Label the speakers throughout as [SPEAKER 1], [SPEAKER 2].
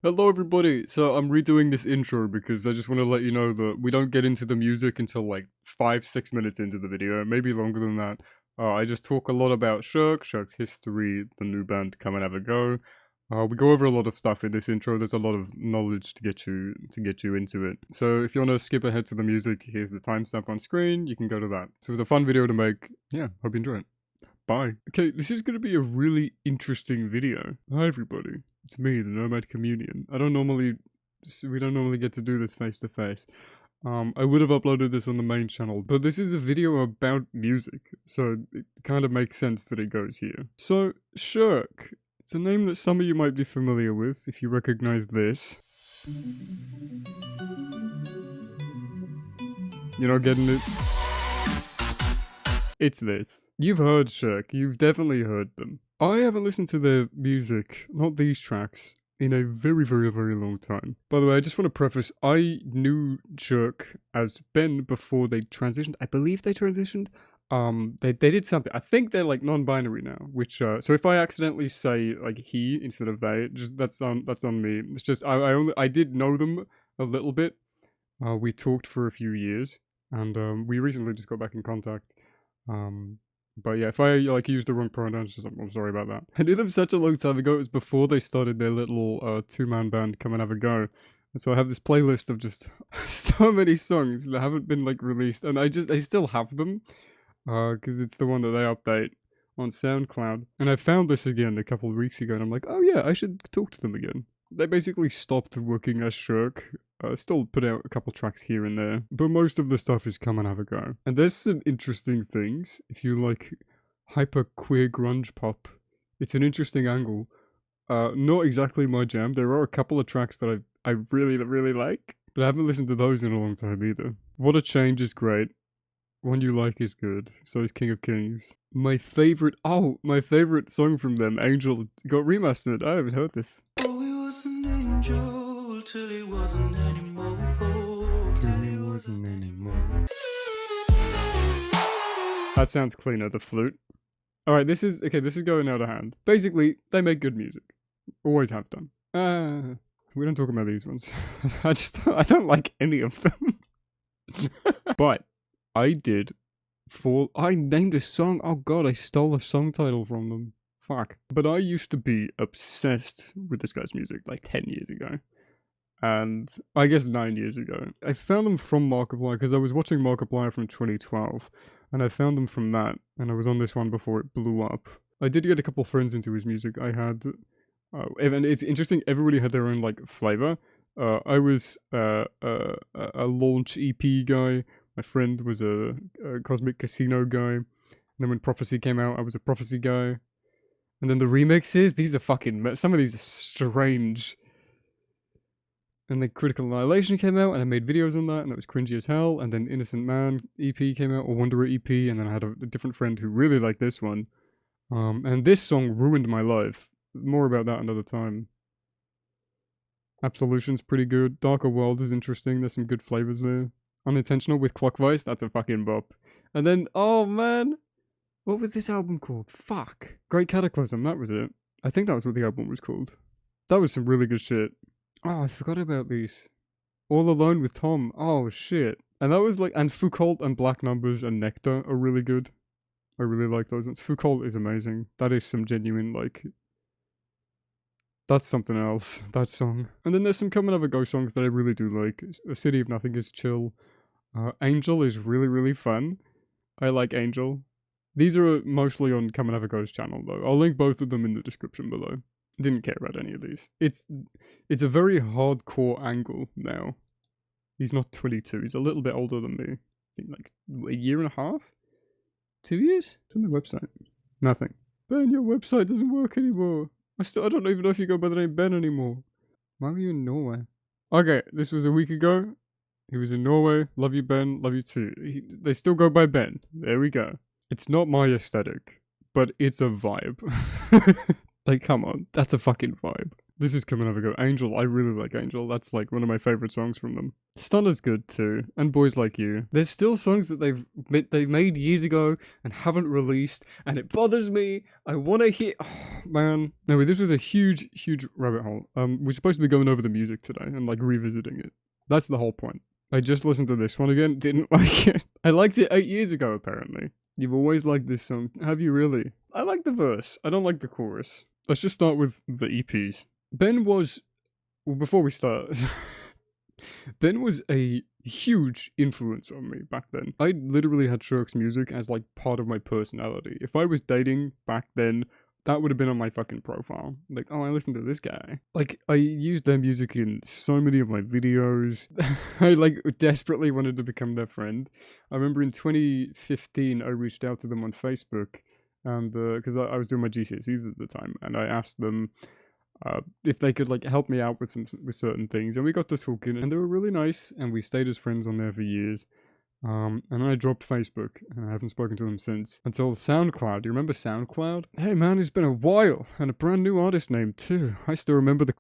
[SPEAKER 1] Hello everybody, so I'm redoing this intro because I just want to let you know that we don't get into the music until like 5-6 minutes into the video, maybe longer than that. I just talk a lot about Shurk, Shurk's history, the new band COMANAVAGO. We go over a lot of stuff in this intro. There's a lot of knowledge to get you into it. So if you want to skip ahead to the music, here's the timestamp on screen, you can go to that. So it was a fun video to make. Yeah, hope you enjoy it. Bye. Okay, this is going to be a really interesting video. Hi everybody. It's me, the Nomad Communion. We don't normally get to do this face to face. I would have uploaded this on the main channel, but this is a video about music, so it kind of makes sense that it goes here. So, Shurk. It's a name that some of you might be familiar with, if you recognize this. You're not getting it? It's this. You've heard Shurk, you've definitely heard them. I haven't listened to their music, not these tracks, in a very, very, very long time. By the way, I just want to preface, I knew Shurk as Ben before they transitioned. I believe they transitioned. They did something. I think they're like non-binary now, which, so if I accidentally say like he instead of they, just that's on me. It's just, I did know them a little bit. We talked for a few years, and we recently just got back in contact. But yeah, if I like used the wrong pronouns, I'm sorry about that. I knew them such a long time ago. It was before they started their little two-man band, Come and Have a Go. And so I have this playlist of just so many songs that haven't been like released, and I still have them, because it's the one that they update on SoundCloud. And I found this again a couple of weeks ago, and I'm like, oh yeah, I should talk to them again. They basically stopped working as Shurk. Still put out a couple tracks here and there, but most of the stuff is Come and Have a Go. And there's some interesting things. If you like hyper queer grunge pop, it's an interesting angle. Not exactly my jam. There are a couple of tracks that I really, really like, but I haven't listened to those in a long time either. What a Change is great. One You Like is good. So is King of Kings. My favorite song from them, Angel, got remastered. I haven't heard this.
[SPEAKER 2] Oh, he was an angel till he wasn't anymore.
[SPEAKER 1] Till he wasn't anymore. That sounds cleaner, the flute. Alright, this is going out of hand. Basically, they make good music. Always have done. We don't talk about these ones. I don't like any of them. But, I named a song, oh god, I stole a song title from them. Fuck. But I used to be obsessed with this guy's music like 10 years ago. And I guess 9 years ago. I found them from Markiplier because I was watching Markiplier from 2012. And I found them from that. And I was on this one before it blew up. I did get a couple friends into his music. I had... and it's interesting, everybody had their own like flavor. I was a launch EP guy. My friend was a Cosmic Casino guy. And then when Prophecy came out, I was a Prophecy guy. And then the remixes, these are fucking... Some of these are strange. And then Critical Annihilation came out, and I made videos on that, and it was cringy as hell. And then Innocent Man EP came out, or Wanderer EP, and then I had a different friend who really liked this one. And this song ruined my life. More about that another time. Absolution's pretty good. Darker World is interesting, there's some good flavors there. Unintentional with Clockvice, that's a fucking bop. And then, oh man, what was this album called? Fuck. Great Cataclysm, that was it. I think that was what the album was called. That was some really good shit. Oh, I forgot about these. All Alone with Tom. Oh, shit. And that was like... And Foucault and Black Numbers and Nectar are really good. I really like those ones. Foucault is amazing. That is some genuine, like... That's something else, that song. And then there's some Come and Have a Go songs that I really do like. A City of Nothing is chill. Angel is really, really fun. I like Angel. These are mostly on Come and Have a Go's channel, though. I'll link both of them in the description below. Didn't care about any of these. It's a very hardcore angle now. He's not 22. He's a little bit older than me. I think like a year and a half? 2 years? It's on the website. Nothing. Ben, your website doesn't work anymore. I don't even know if you go by the name Ben anymore. Why were you in Norway? Okay, this was a week ago. He was in Norway. Love you, Ben. Love you too. They still go by Ben. There we go. It's not my aesthetic, but it's a vibe. Like, come on, that's a fucking vibe. This is COMANAVAGO. Angel, I really like Angel. That's like one of my favorite songs from them. Stunner's good too, and Boys Like You. There's still songs that they made years ago and haven't released, and it bothers me. I want to hear. Oh man. Anyway, this was a huge rabbit hole. We're supposed to be going over the music today and like revisiting it. That's the whole point. I just listened to this one again. Didn't like it. I liked it 8 years ago. Apparently, you've always liked this song. Have you really? I like the verse. I don't like the chorus. Let's just start with the EPs. Ben was, well, before we start, Ben was a huge influence on me back then. I literally had Shurk's music as like part of my personality. If I was dating back then, that would have been on my fucking profile. Like, oh, I listen to this guy. Like, I used their music in so many of my videos. I like desperately wanted to become their friend. I remember in 2015, I reached out to them on Facebook, and because I was doing my GCSEs at the time, and I asked them if they could like help me out with certain things, and we got to talking, and they were really nice, and we stayed as friends on there for years. And then I dropped Facebook, and I haven't spoken to them since. Until SoundCloud. Do you remember SoundCloud? Hey man, it's been a while, and a brand new artist name too. I still remember the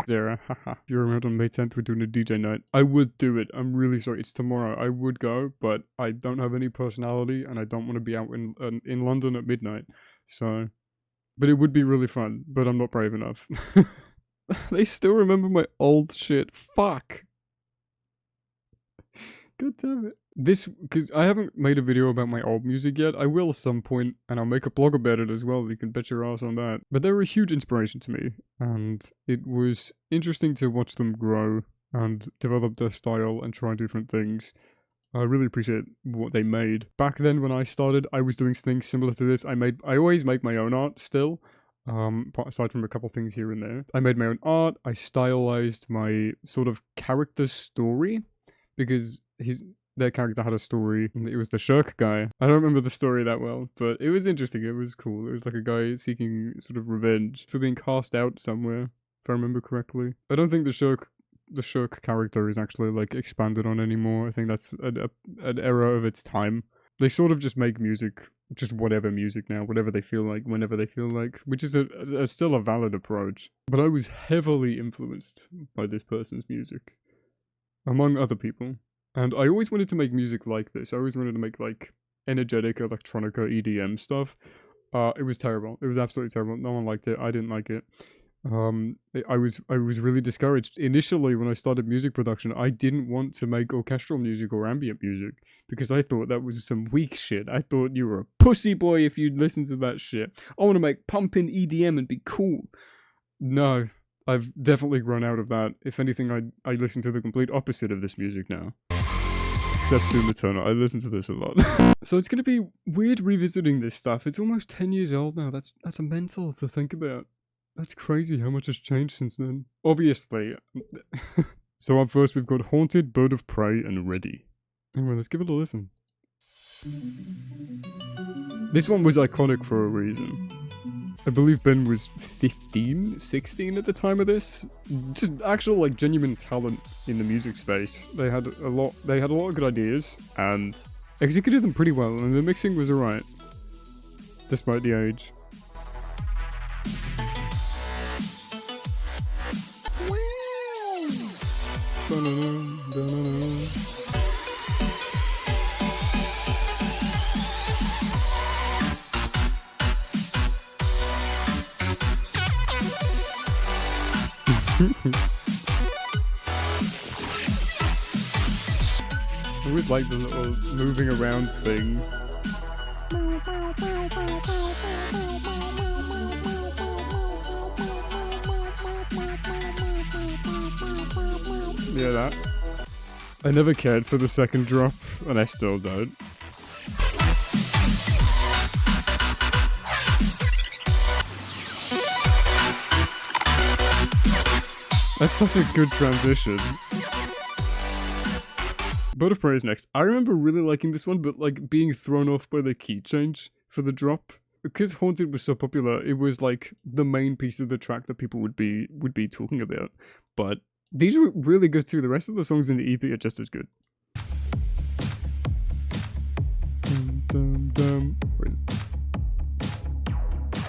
[SPEAKER 1] era. Haha. If you remember on May 10th, we're doing a DJ night. I would do it. I'm really sorry. It's tomorrow. I would go, but I don't have any personality, and I don't want to be out in London at midnight. So, but it would be really fun. But I'm not brave enough. They still remember my old shit. Fuck. God damn it. This, because I haven't made a video about my old music yet. I will at some point, and I'll make a blog about it as well. You can bet your ass on that. But they were a huge inspiration to me, and it was interesting to watch them grow and develop their style and try different things. I really appreciate what they made. Back then when I started, I was doing things similar to this. I always make my own art still. Aside from a couple things here and there. I made my own art. I stylized my sort of character story, because their character had a story, and it was the Shurk guy. I don't remember the story that well, but it was interesting. It was cool. It was like a guy seeking sort of revenge for being cast out somewhere, if I remember correctly. I don't think the Shurk character is actually like expanded on anymore. I think that's an era of its time. They sort of just make music, just whatever music now, whatever they feel like, whenever they feel like, which is still a valid approach. But I was heavily influenced by this person's music, among other people. And I always wanted to make music like this. I always wanted to make like energetic electronica EDM stuff. It was terrible. It was absolutely terrible. No one liked it. I didn't like it. I was really discouraged. Initially, when I started music production, I didn't want to make orchestral music or ambient music, because I thought that was some weak shit. I thought you were a pussy boy if you'd listen to that shit. I want to make pumping EDM and be cool. No, I've definitely grown out of that. If anything, I listen to the complete opposite of this music now. Except Doom Eternal. I listen to this a lot. So it's going to be weird revisiting this stuff. It's almost 10 years old now. That's mental to think about. That's crazy how much has changed since then. Obviously. So up first we've got Haunted, Bird of Prey, and Ready. Anyway, let's give it a listen. This one was iconic for a reason. I believe Ben was 15, 16 at the time of this. Just actual like genuine talent in the music space. They had a lot of good ideas and executed them pretty well, and the mixing was alright, despite the age. I always like the little moving around thing. Yeah, that. I never cared for the second drop, and I still don't. That's such a good transition. Bird of Prey is next. I remember really liking this one, but like being thrown off by the key change for the drop. Because Haunted was so popular, it was like the main piece of the track that people would be talking about. But these were really good too. The rest of the songs in the EP are just as good. Wait.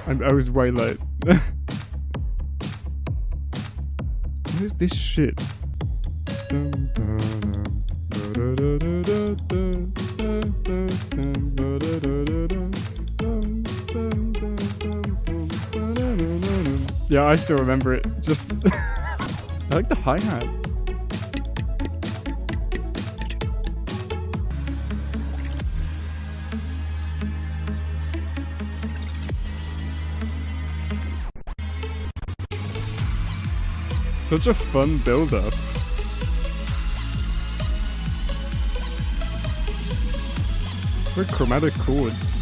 [SPEAKER 1] I was way late. What is this shit? Yeah, I still remember it. Just I like the hi-hat. Such a fun build-up. Very chromatic chords.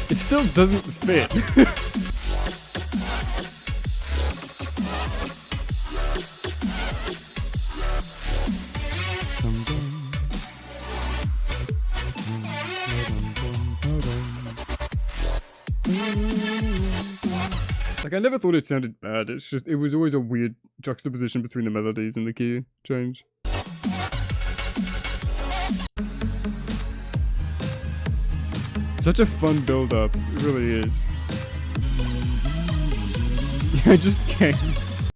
[SPEAKER 1] It still doesn't fit. Like, I never thought it sounded bad, it's just, it was always a weird juxtaposition between the melodies and the key change. Such a fun build-up, it really is. Yeah, I just came.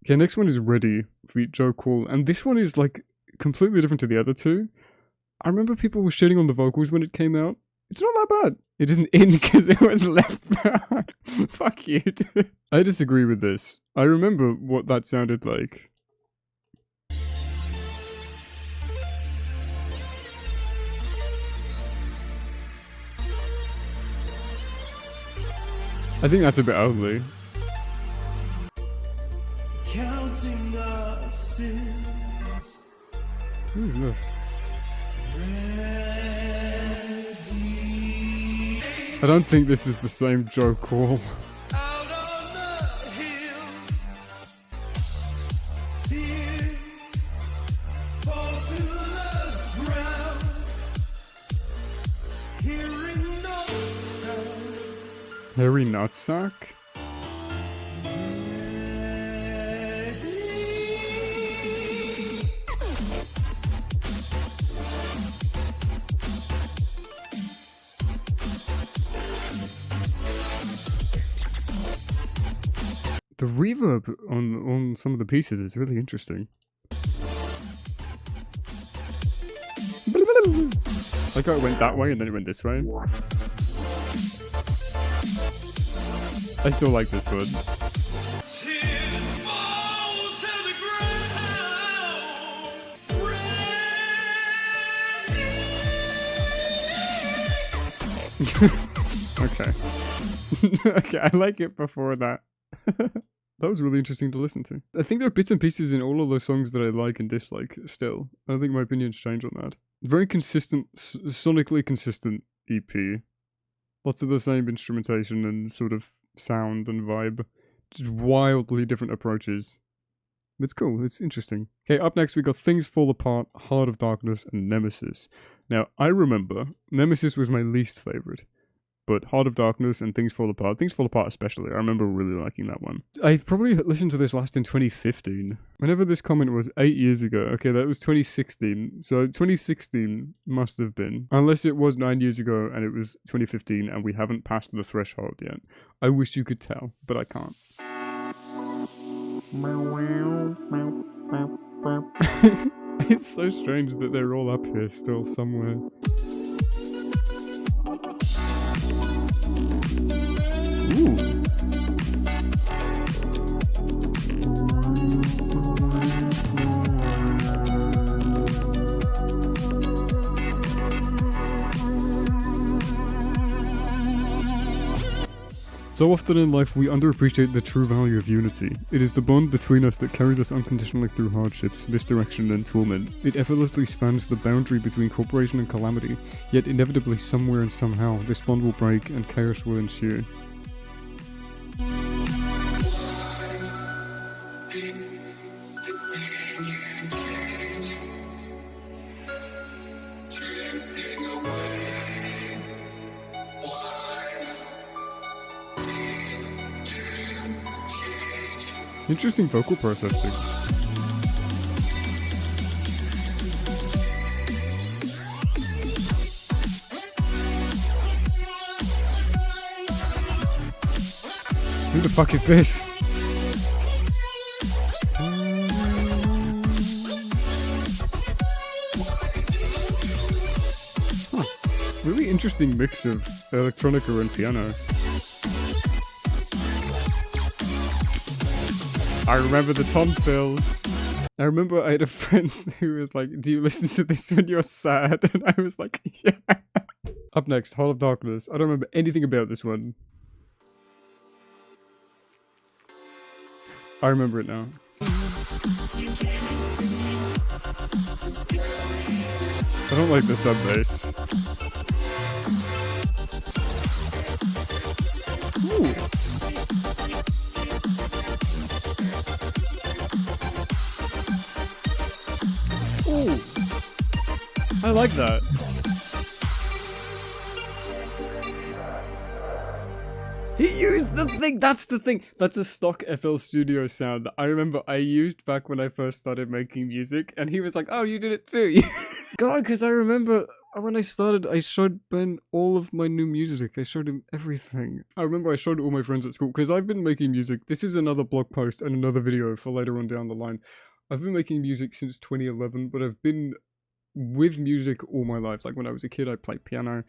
[SPEAKER 1] Okay, next one is Ready, feat. Joe Cool, and this one is like completely different to the other two. I remember people were shitting on the vocals when it came out. It's not that bad. It isn't in because it was left behind. Fuck you, dude. I disagree with this. I remember what that sounded like. I think that's a bit ugly.
[SPEAKER 2] Counting our sins.
[SPEAKER 1] Who is this? I don't think this is the same Joe Cool.
[SPEAKER 2] Out on the hill, tears fall to the ground. Hearing no sound.
[SPEAKER 1] Harry Nutsack? The reverb on some of the pieces is really interesting. Like how it went that way and then it went this way. I still like this one.
[SPEAKER 2] Tears fall to the ground.
[SPEAKER 1] Okay. Okay, I like it before that. That was really interesting to listen to. I think there are bits and pieces in all of those songs that I like and dislike still. I don't think my opinions change on that. Very consistent, sonically consistent EP. Lots of the same instrumentation and sort of sound and vibe. Just wildly different approaches. It's cool, it's interesting. Okay, up next we got Things Fall Apart, Heart of Darkness, and Nemesis. Now, I remember Nemesis was my least favourite. But Heart of Darkness and Things Fall Apart especially, I remember really liking that one. I probably listened to this last in 2015. Whenever this comment was 8 years ago, okay, that was 2016. So 2016 must have been. Unless it was 9 years ago and it was 2015 and we haven't passed the threshold yet. I wish you could tell, but I can't. It's so strange that they're all up here still somewhere. Ooh. So often in life we underappreciate the true value of unity. It is the bond between us that carries us unconditionally through hardships, misdirection and torment. It effortlessly spans the boundary between cooperation and calamity, yet inevitably somewhere and somehow this bond will break and chaos will ensue. Interesting vocal processing. Who the fuck is this? Huh. Really interesting mix of electronica and piano. I remember the tom fills. I remember I had a friend who was like, do you listen to this when you're sad? And I was like, yeah. Up next, Hall of Darkness. I don't remember anything about this one. I remember it now. I don't like the sub bass. Ooh. Ooh. I like that. He used the thing, that's the thing. That's a stock FL Studio sound that I remember I used back when I first started making music, and he was like, oh, you did it too. God, because I remember when I started, I showed Ben all of my new music. I showed him everything. I remember I showed all my friends at school, because I've been making music. This is another blog post and another video for later on down the line. I've been making music since 2011, but I've been with music all my life. Like when I was a kid, I played piano.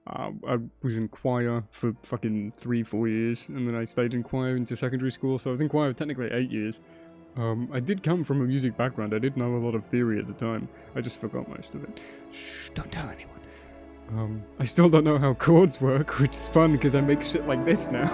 [SPEAKER 1] I was in choir for fucking 3-4 years, and then I stayed in choir into secondary school, so I was in choir technically 8 years. I did come from a music background. I did know a lot of theory at the time. I just forgot most of it. Shh, don't tell anyone. I still don't know how chords work, which is fun because I make shit like this now.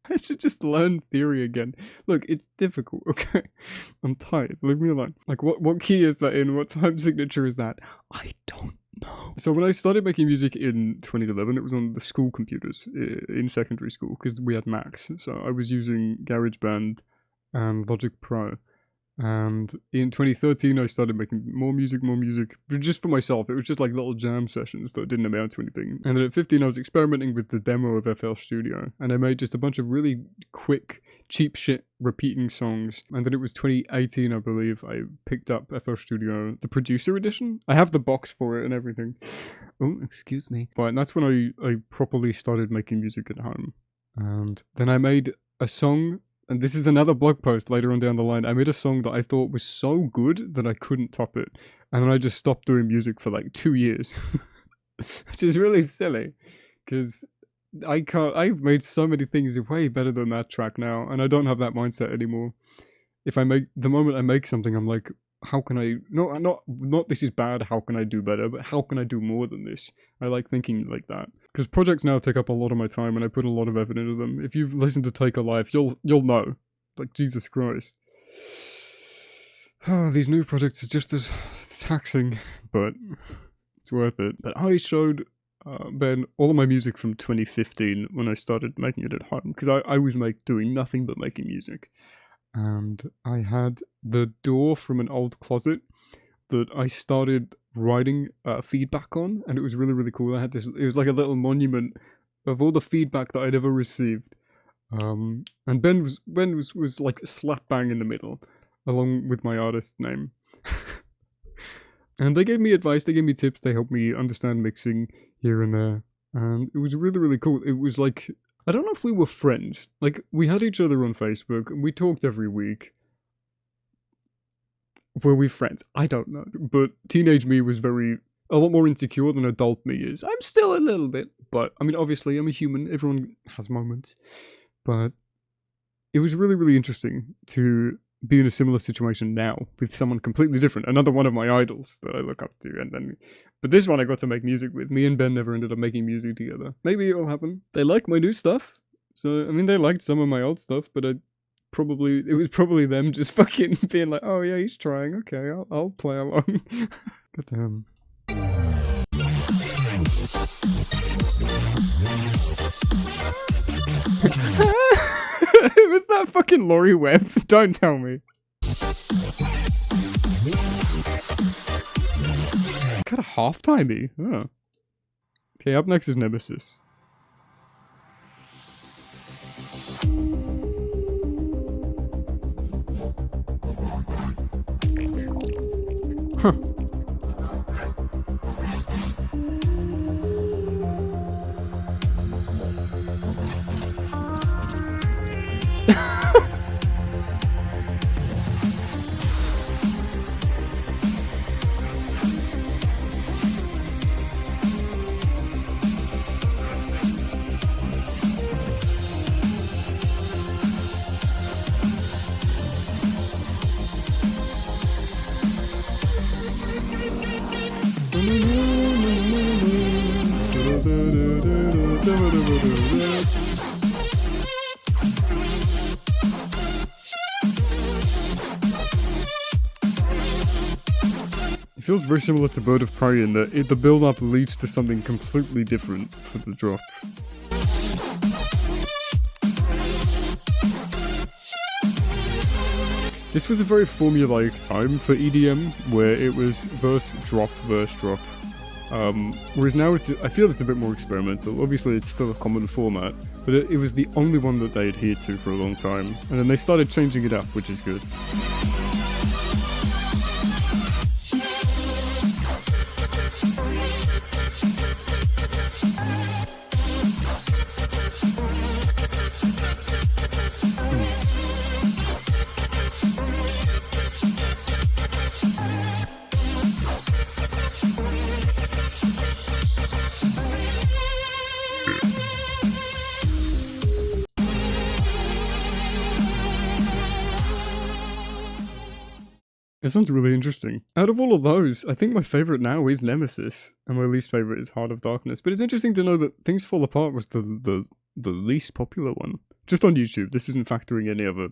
[SPEAKER 1] I should just learn theory again. Look, it's difficult, okay? I'm tired. Leave me alone. Like, what key is that in? What time signature is that? I don't know. So when I started making music in 2011, it was on the school computers in secondary school because we had Macs. So I was using GarageBand and Logic Pro. And in 2013, I started making more music, but just for myself. It was just like little jam sessions that didn't amount to anything. And then at 15, I was experimenting with the demo of FL Studio, and I made just a bunch of really quick, cheap shit repeating songs. And then it was 2018, I believe, I picked up FL Studio, the producer edition. I have the box for it and everything. Oh, excuse me. But that's when I properly started making music at home. And then I made a song. And this is another blog post later on down the line. I made a song that I thought was so good that I couldn't top it. And then I just stopped doing music for like 2 years. Which is really silly. Because I've made so many things way better than that track now. And I don't have that mindset anymore. The moment I make something, I'm like, how can I, not this is bad, how can I do better, but how can I do more than this? I like thinking like that. Because projects now take up a lot of my time and I put a lot of effort into them. If you've listened to Take a Life, you'll know. Like, Jesus Christ. Oh, these new projects are just as taxing, but it's worth it. But I showed Ben all of my music from 2015 when I started making it at home. Because I was doing nothing but making music. And I had the door from an old closet that I started writing feedback on, and it was really, really cool. I had this, it was like a little monument of all the feedback that I'd ever received. And Ben was like slap bang in the middle, along with my artist name. And they gave me advice, they gave me tips, they helped me understand mixing here and there. And it was really, really cool. It was like, I don't know if we were friends. Like, we had each other on Facebook, and we talked every week. Were we friends? I don't know. But teenage me was a lot more insecure than adult me is. I'm still a little bit, but, I mean, obviously, I'm a human. Everyone has moments. But it was really, really interesting to be in a similar situation now with someone completely different, another one of my idols that I look up to, and then, but this one I got to make music with. Me and Ben never ended up making music together. Maybe it'll happen. They like my new stuff, so I mean they liked some of my old stuff, but it was probably them just fucking being like, oh yeah, he's trying. Okay, I'll play along. God damn. Was that fucking Laurie Webb? Don't tell me. Got a half-timey. Oh. Okay, up next is Nemesis. Huh. It feels very similar to Bird of Prey in that the build-up leads to something completely different for the drop. This was a very formulaic time for EDM, where it was verse, drop. Whereas now I feel it's a bit more experimental. Obviously it's still a common format, but it was the only one that they adhered to for a long time. And then they started changing it up, which is good. It sounds really interesting. Out of all of those, I think my favourite now is Nemesis, and my least favourite is Heart of Darkness. But it's interesting to know that Things Fall Apart was the least popular one. Just on YouTube, this isn't factoring any other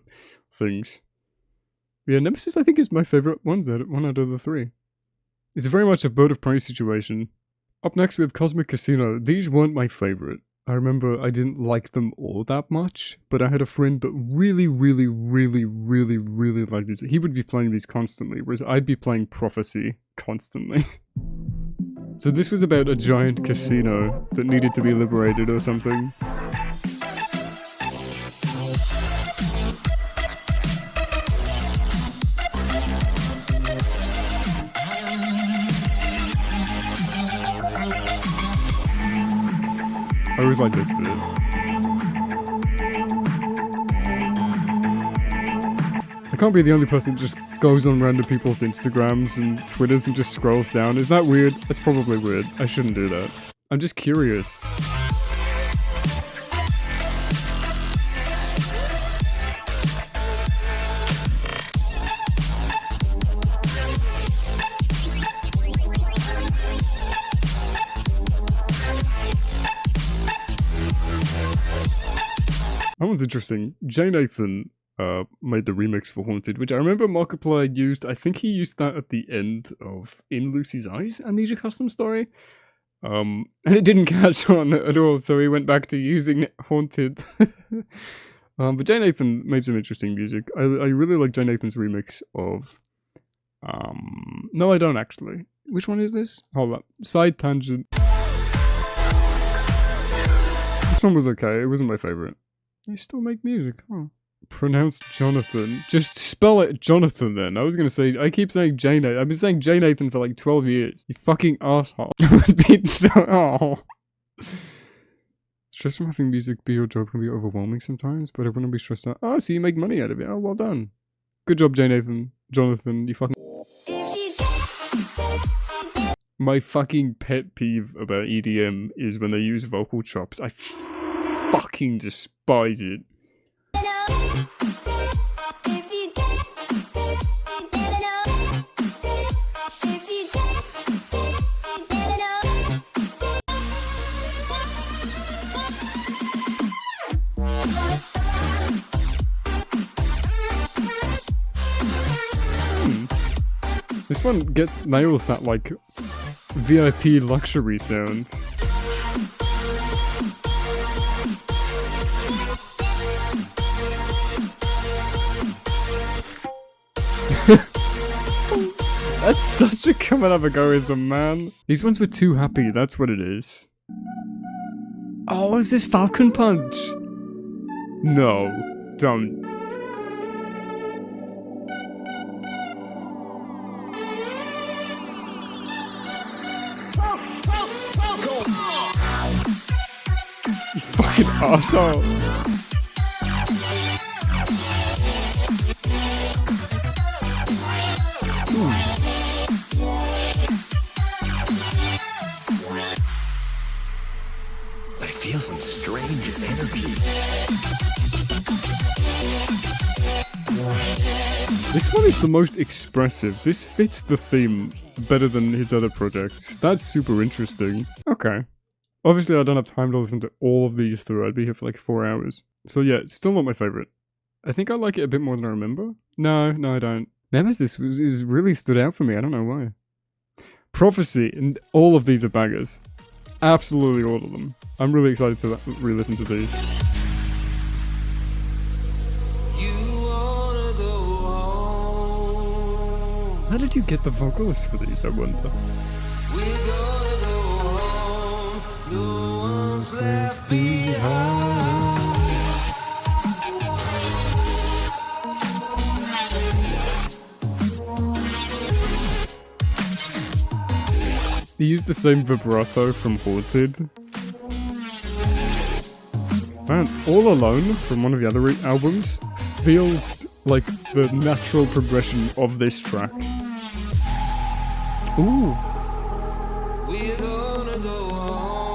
[SPEAKER 1] things. Yeah, Nemesis I think is my favourite one out of the three. It's very much a Bird of Prey situation. Up next we have Cosmic Casino. These weren't my favourite. I remember I didn't like them all that much, but I had a friend that really liked these. He would be playing these constantly, whereas I'd be playing Prophecy constantly. So this was about a giant casino that needed to be liberated or something. I always like this bit. I can't be the only person that just goes on random people's Instagrams and Twitters and just scrolls down. Is that weird? It's probably weird. I shouldn't do that. I'm just curious. That one's interesting. Jay Nathan made the remix for Haunted, which I remember Markiplier used. I think he used that at the end of In Lucy's Eyes, Amnesia Custom Story. And it didn't catch on at all, so he went back to using Haunted. But Jay Nathan made some interesting music. I really like Jay Nathan's remix of... no, I don't actually. Which one is this? Hold up. Side Tangent. This one was okay. It wasn't my favorite. They still make music, huh? Pronounced Jonathan. Just spell it Jonathan then. I was gonna say, I keep saying Jay Nathan. I've been saying Jay Nathan for like 12 years. You fucking asshole. Oh. Stress from having music be your job can be overwhelming sometimes, but I wouldn't be stressed out. Oh, so you make money out of it. Oh, well done. Good job, Jay Nathan. Jonathan, you fucking... My fucking pet peeve about EDM is when they use vocal chops. I fucking despise it. this one nails that like VIP luxury sound. That's such a COMANAVAGO-ism, man. These ones were too happy, that's what it is. Oh, is this Falcon Punch? No, don't. You fucking arsehole.
[SPEAKER 3] I feel some strange energy.
[SPEAKER 1] This one is the most expressive. This fits the theme better than his other projects. That's super interesting. Okay. Obviously, I don't have time to listen to all of these through. I'd be here for like 4 hours. So yeah, it's still not my favorite. I think I like it a bit more than I remember. No, I don't. Nemesis is really stood out for me. I don't know why. Prophecy, and all of these are bangers. Absolutely all of them. I'm really excited to re-listen to these. How did you get the vocalists for these, I wonder?
[SPEAKER 2] We're gonna go home. No one's left behind.
[SPEAKER 1] They used the same vibrato from Haunted. Man, All Alone from one of the other albums feels like the natural progression of this track. Ooh.
[SPEAKER 2] We're gonna go home.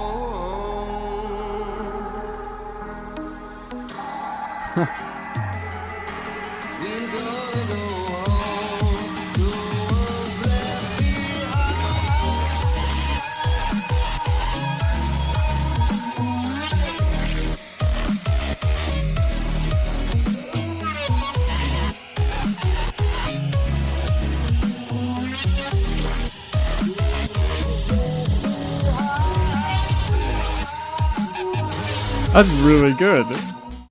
[SPEAKER 2] We're gonna go home. No one's left
[SPEAKER 1] That's really good.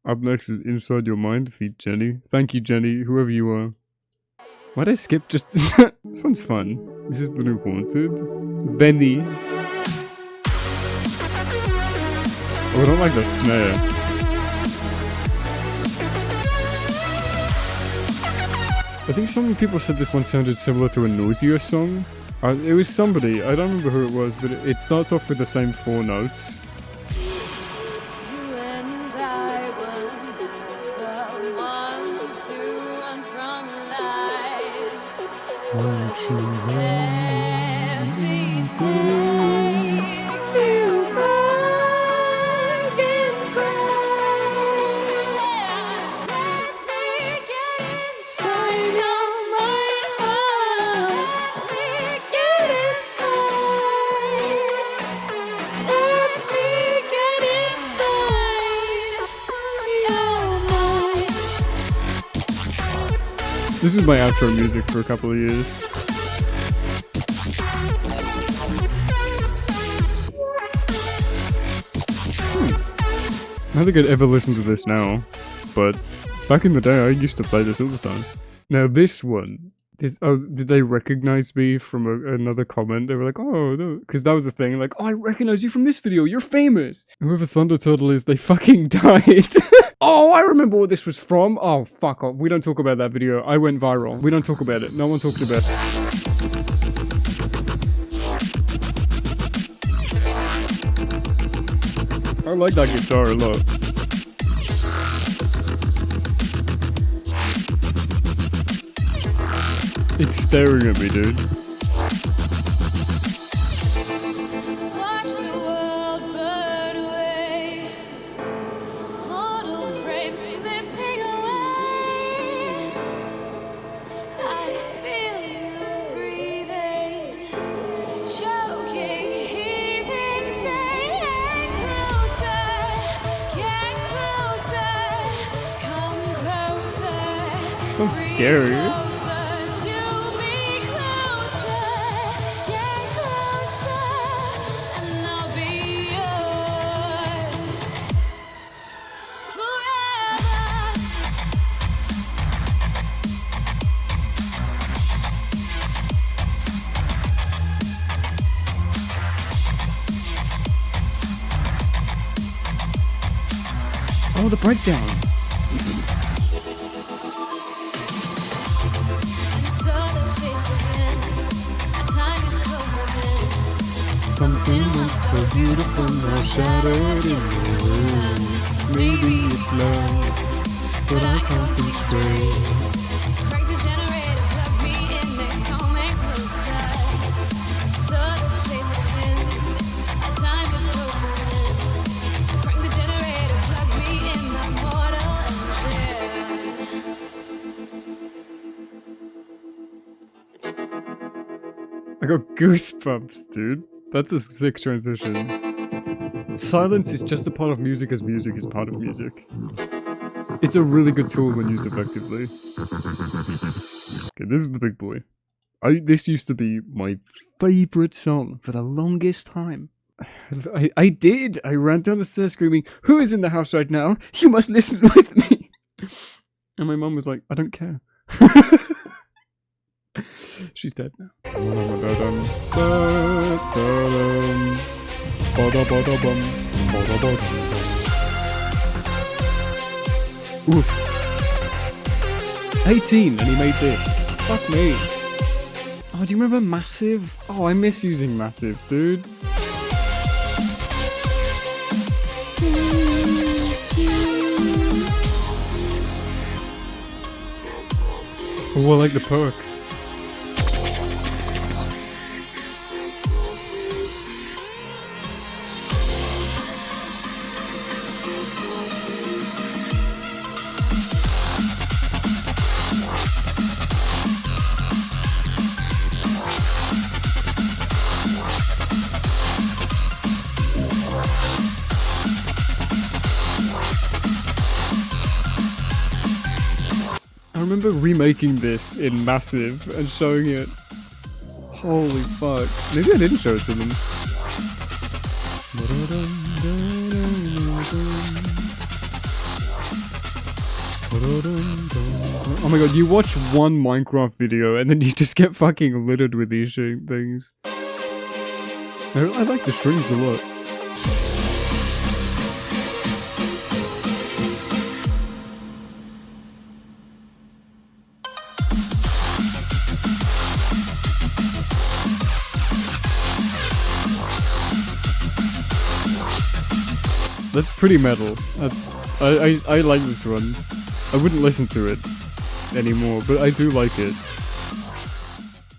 [SPEAKER 1] Up next is Inside Your Mind, feat Jenny. Thank you, Jenny, whoever you are. Why'd I skip just... This one's fun. This is the new Haunted. Benny. Oh, I don't like the snare. I think some people said this one sounded similar to a Nausea song. It was somebody, I don't remember who it was, but it starts off with the same 4 notes. Won't you let me take you back in time? Let me get inside of my heart. Let me get inside. Let me get inside your mind. This is my outro music for a couple of years. I don't think I'd ever listen to this now, but back in the day I used to play this all the time. Now this one, did they recognize me from another comment? They were like, oh, no, because that was the thing, like, oh, I recognize you from this video, you're famous! Whoever Thunder Turtle is, they fucking died. Oh, I remember what this was from. Oh, fuck off. We don't talk about that video. I went viral. We don't talk about it. No one talks about it. I like that guitar a lot. It's staring at me, dude.
[SPEAKER 4] Watch the world burn away. Mortal frames slipping away. I feel you breathing, choking, heaving, saying closer, get closer, come closer.
[SPEAKER 1] Sounds scary.
[SPEAKER 4] Closer to me, closer.
[SPEAKER 1] Oh, the breakdown. Something that's so beautiful now shattered in the wind. Maybe it's love, but I can't constrain.
[SPEAKER 4] Crank the generator, plug me in there, come and closer. So the chase begins, our time is closing in. Crank the generator, plug me in the mortal engine.
[SPEAKER 1] I got goosebumps, dude. That's a sick transition. Silence is just a part of music as music is part of music. It's a really good tool when used effectively. Okay, this is the big boy. This used to be my favorite song for the longest time. I did! I ran down the stairs screaming, "Who is in the house right now? You must listen with me!" And my mum was like, "I don't care." She's dead now. Oof. 18 and he made this. Fuck me. Oh, do you remember Massive? Oh, I miss using Massive, dude. Oh, I like the perks. I remember remaking this in Massive and showing it. Holy fuck. Maybe I didn't show it to them. Oh my god, you watch one Minecraft video and then you just get fucking littered with these things. I like the strings a lot. That's pretty metal. I like this one. I wouldn't listen to it anymore, but I do like it.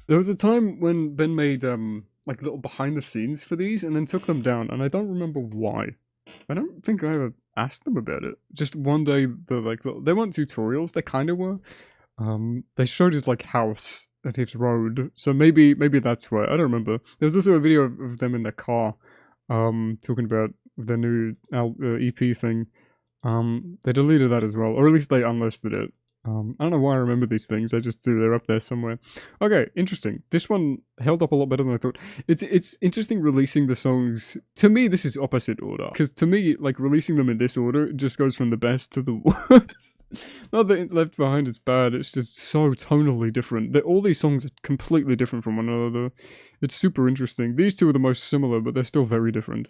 [SPEAKER 1] There was a time when Ben made like little behind the scenes for these and then took them down, and I don't remember why. I don't think I ever asked them about it. Just one day they weren't tutorials, they kind of were. They showed his like house at his road, so maybe that's why. I don't remember. There was also a video of them in their car, talking about the new EP thing. They deleted that as well, or at least they unlisted it. I don't know why I remember these things, I just do, they're up there somewhere. Okay, interesting. This one held up a lot better than I thought. It's interesting releasing the songs. To me, this is opposite order, because to me, like, releasing them in this order, it just goes from the best to the worst. Not that Left Behind is bad, it's just so tonally different. All these songs are completely different from one another. It's super interesting. These two are the most similar, but they're still very different.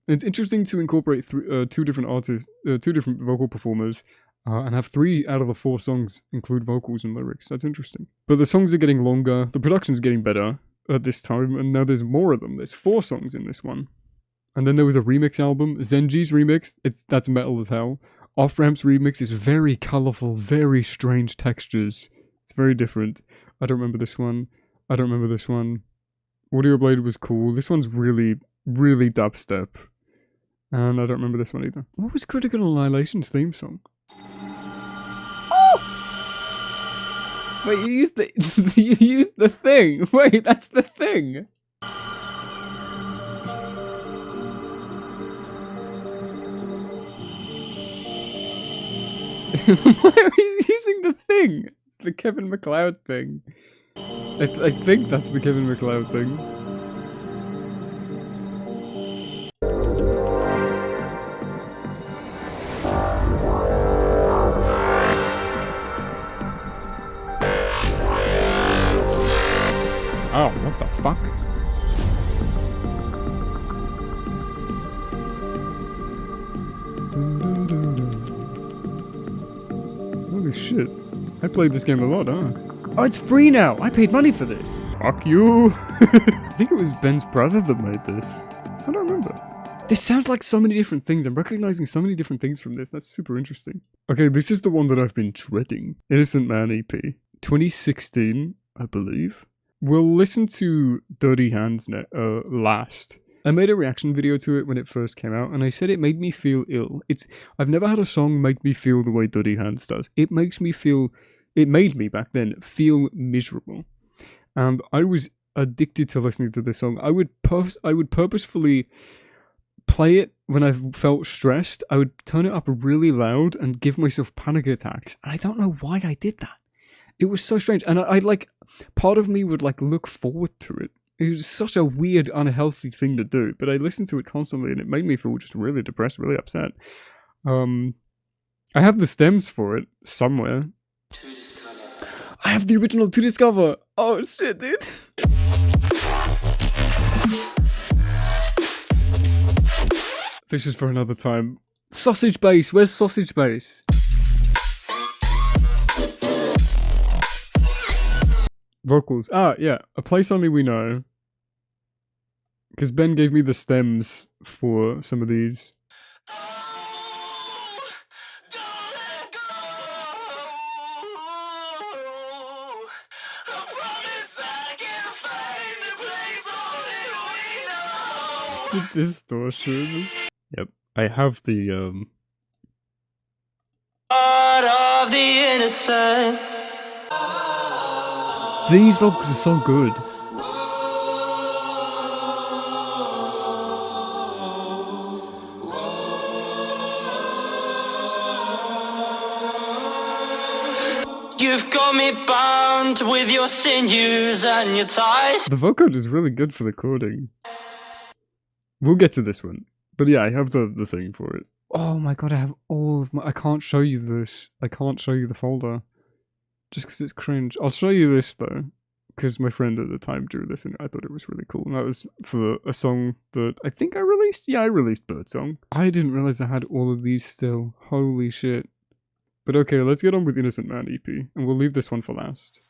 [SPEAKER 1] It's interesting to incorporate two different artists, two different vocal performers, and have 3 out of the 4 songs include vocals and lyrics. That's interesting. But the songs are getting longer, the production's getting better at this time, and now there's more of them. There's 4 songs in this one. And then there was a remix album, Zenji's remix, that's metal as hell. Off Ramp's remix is very colourful, very strange textures. It's very different. I don't remember this one. I don't remember this one. Audio Blade was cool. This one's really, really dubstep. And I don't remember this one either. What was Critical Annihilation's theme song? Oh! Wait, you used the you used the thing. Wait, that's the thing. Why are we using the thing? It's the Kevin MacLeod thing. I think that's the Kevin MacLeod thing. Oh, what the fuck? shit. I played this game a lot, huh? Oh, it's free now! I paid money for this! Fuck you! I think it was Ben's brother that made this. I don't remember. This sounds like so many different things. I'm recognizing so many different things from this. That's super interesting. Okay, this is the one that I've been dreading. Innocent Man EP. 2016, I believe. We'll listen to Dirty Hands last. I made a reaction video to it when it first came out, and I said it made me feel ill. I've never had a song make me feel the way Dirty Hands does. It made me back then feel miserable. And I was addicted to listening to this song. I would purposefully play it when I felt stressed. I would turn it up really loud and give myself panic attacks. And I don't know why I did that. It was so strange. And I part of me would look forward to it. It was such a weird, unhealthy thing to do. But I listened to it constantly and it made me feel just really depressed, really upset. I have the stems for it somewhere. I have the original To Discover! Oh shit, dude! This is for another time. Sausage Base! Where's Sausage Base? Vocals. Ah, yeah. A Place Only We Know. Because Ben gave me the stems for some of these. The distortion. Yep. I have the
[SPEAKER 2] Part of the innocence.
[SPEAKER 1] These vocals are so good.
[SPEAKER 2] You've got me bound with your sinews and your ties.
[SPEAKER 1] The vocoder is really good for the coding. We'll get to this one. But yeah, I have the thing for it. Oh my god, I have all of my... I can't show you this. I can't show you the folder. Just because it's cringe. I'll show you this though. Because my friend at the time drew this and I thought it was really cool. And that was for a song that I think I released. Yeah, I released Birdsong. I didn't realize I had all of these still. Holy shit. But okay, let's get on with Innocent Man EP. And we'll leave this one for last.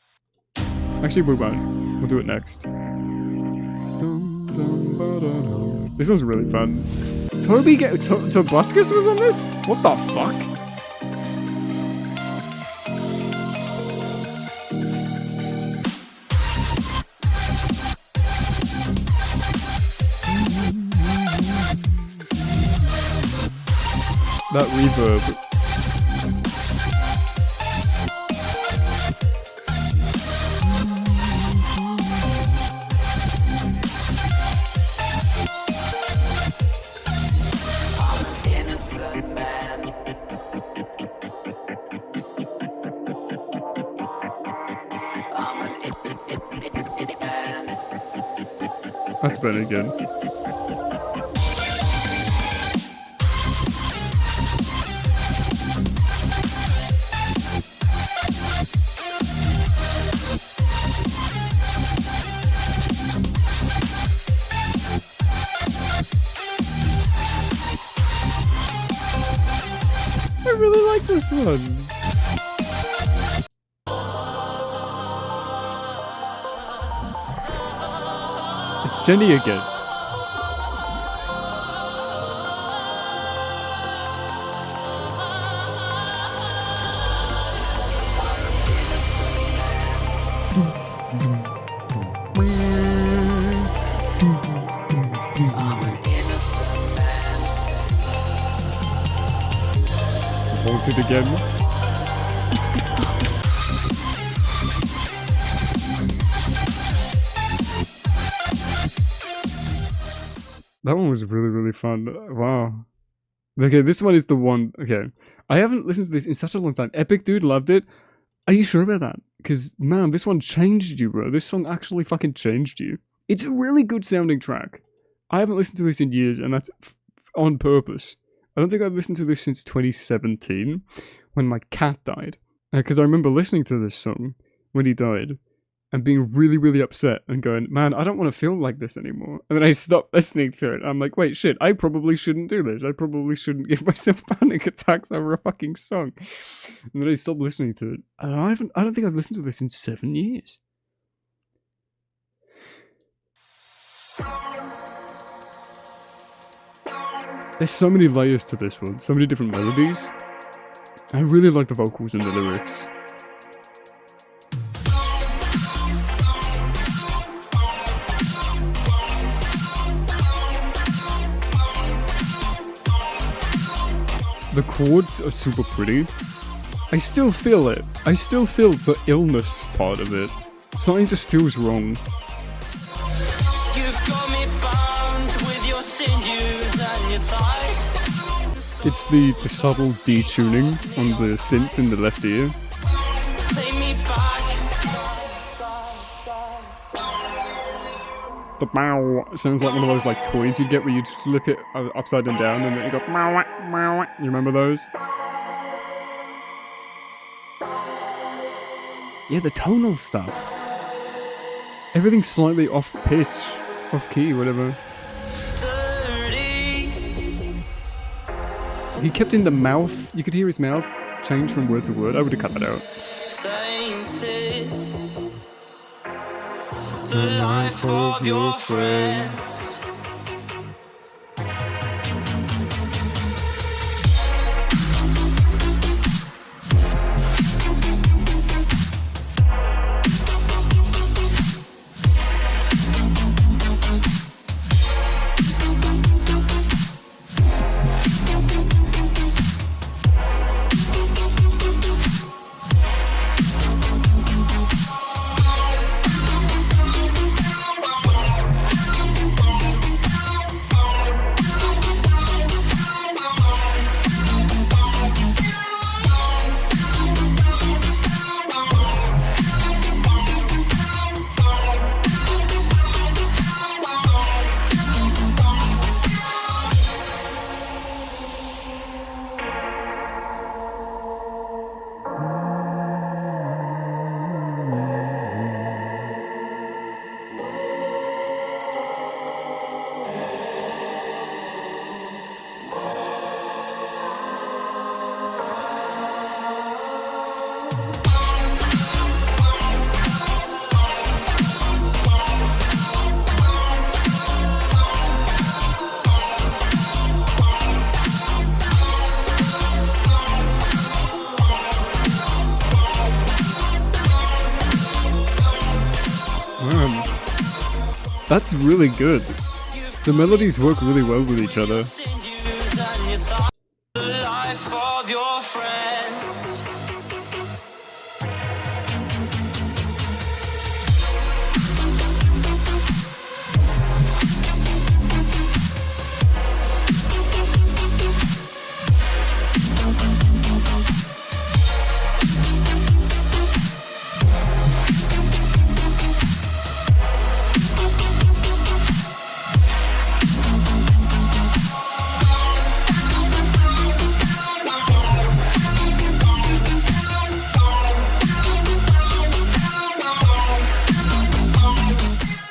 [SPEAKER 1] Actually, we won't. We'll do it next. This one's really fun. Tobuscus was on this? What the fuck? That reverb. That's Ben again. I really like this one. It's Jenny again. Wanted again. That one was really, really fun. Wow. Okay, this one is the one. Okay. I haven't listened to this in such a long time. Epic Dude loved it. Are you sure about that? Because, man, this one changed you, bro. This song actually fucking changed you. It's a really good sounding track. I haven't listened to this in years, and that's on purpose. I don't think I've listened to this since 2017, when my cat died. Because I remember listening to this song when he died. and being really, really upset and going, man, I don't want to feel like this anymore. And then I stopped listening to it. I'm like, wait, shit, I probably shouldn't do this. I probably shouldn't give myself panic attacks over a fucking song. And then I stopped listening to it. And I don't think I've listened to this in 7 years. There's so many layers to this one, so many different melodies. I really like the vocals and the lyrics. The chords are super pretty. I still feel it. I still feel the illness part of it. Something just feels wrong.
[SPEAKER 2] You've got me bound with your sinews and your ties.
[SPEAKER 1] It's the subtle detuning on the synth in the left ear.
[SPEAKER 2] Take me back.
[SPEAKER 1] The bow sounds like one of those like toys you'd get where you'd flip it upside and down and then it go meow meow. You remember those? Yeah, the tonal stuff. Everything's slightly off pitch, off key, whatever.
[SPEAKER 2] Dirty.
[SPEAKER 1] He kept in the mouth. You could hear his mouth change from word to word. I would have cut that out.
[SPEAKER 2] Tainted. The life of your friends.
[SPEAKER 1] That's really good. The melodies work really well with each other.
[SPEAKER 2] Sinews and your ties. The life of your friends.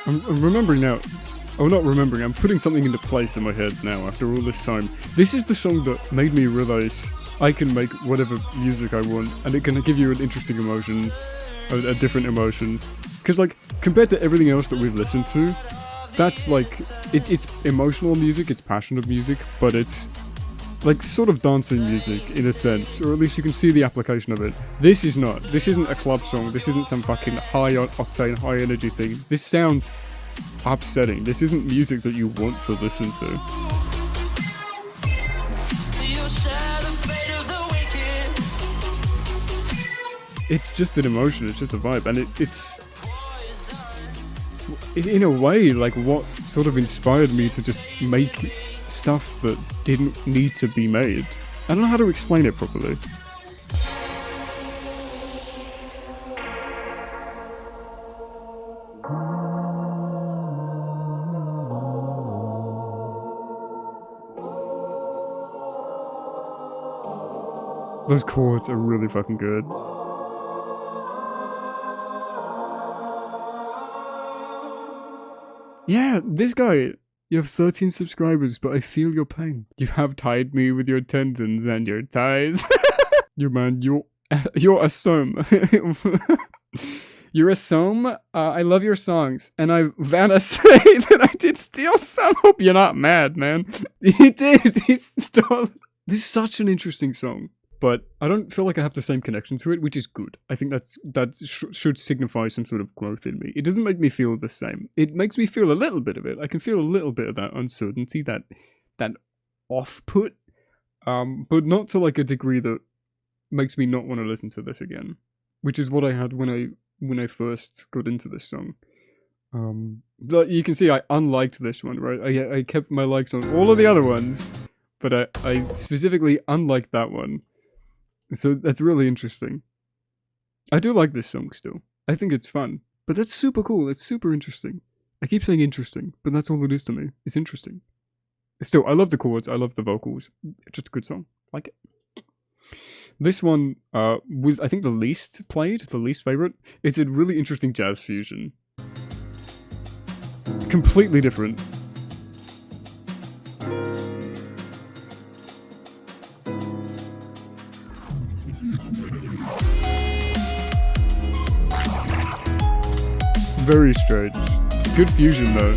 [SPEAKER 1] I'm remembering now. Oh, not remembering. I'm putting something into place in my head now after all this time. This is the song that made me realize I can make whatever music I want and it can give you an interesting emotion, a different emotion. Because, like, compared to everything else that we've listened to, that's like, it's emotional music, it's passionate music, but it's like sort of dancing music in a sense, or at least you can see the application of it. This is not. This isn't a club song. This isn't some fucking high octane, high energy thing. This sounds upsetting. This isn't music that you want to listen to.
[SPEAKER 2] You'll share the fate of the wicked.
[SPEAKER 1] It's just an emotion. It's just a vibe, and it's in a way like what sort of inspired me to just make stuff that didn't need to be made. I don't know how to explain it properly. Those chords are really fucking good. Yeah, this guy. You have 13 subscribers, but I feel your pain. You have tied me with your tendons and your ties. You man, you're a som. You're a som. I love your songs, and I wanna say that I did steal some. Hope you're not mad, man. He did. He stole. This is such an interesting song, but I don't feel like I have the same connection to it, which is good. I think that should signify some sort of growth in me. It doesn't make me feel the same. It makes me feel a little bit of it. I can feel a little bit of that uncertainty, that off-put, but not to like a degree that makes me not want to listen to this again, which is what I had when I first got into this song. But you can see I unliked this one, right? I kept my likes on all of the other ones, but I specifically unliked that one. So that's really interesting. I do like this song still. I think it's fun, but that's super cool. It's super interesting. I keep saying interesting, but that's all it is to me. It's interesting. Still, I love the chords. I love the vocals. It's just a good song. Like it. This one was, I think, the least played, the least favorite. It's a really interesting jazz fusion. Completely different. Very strange. Good fusion though.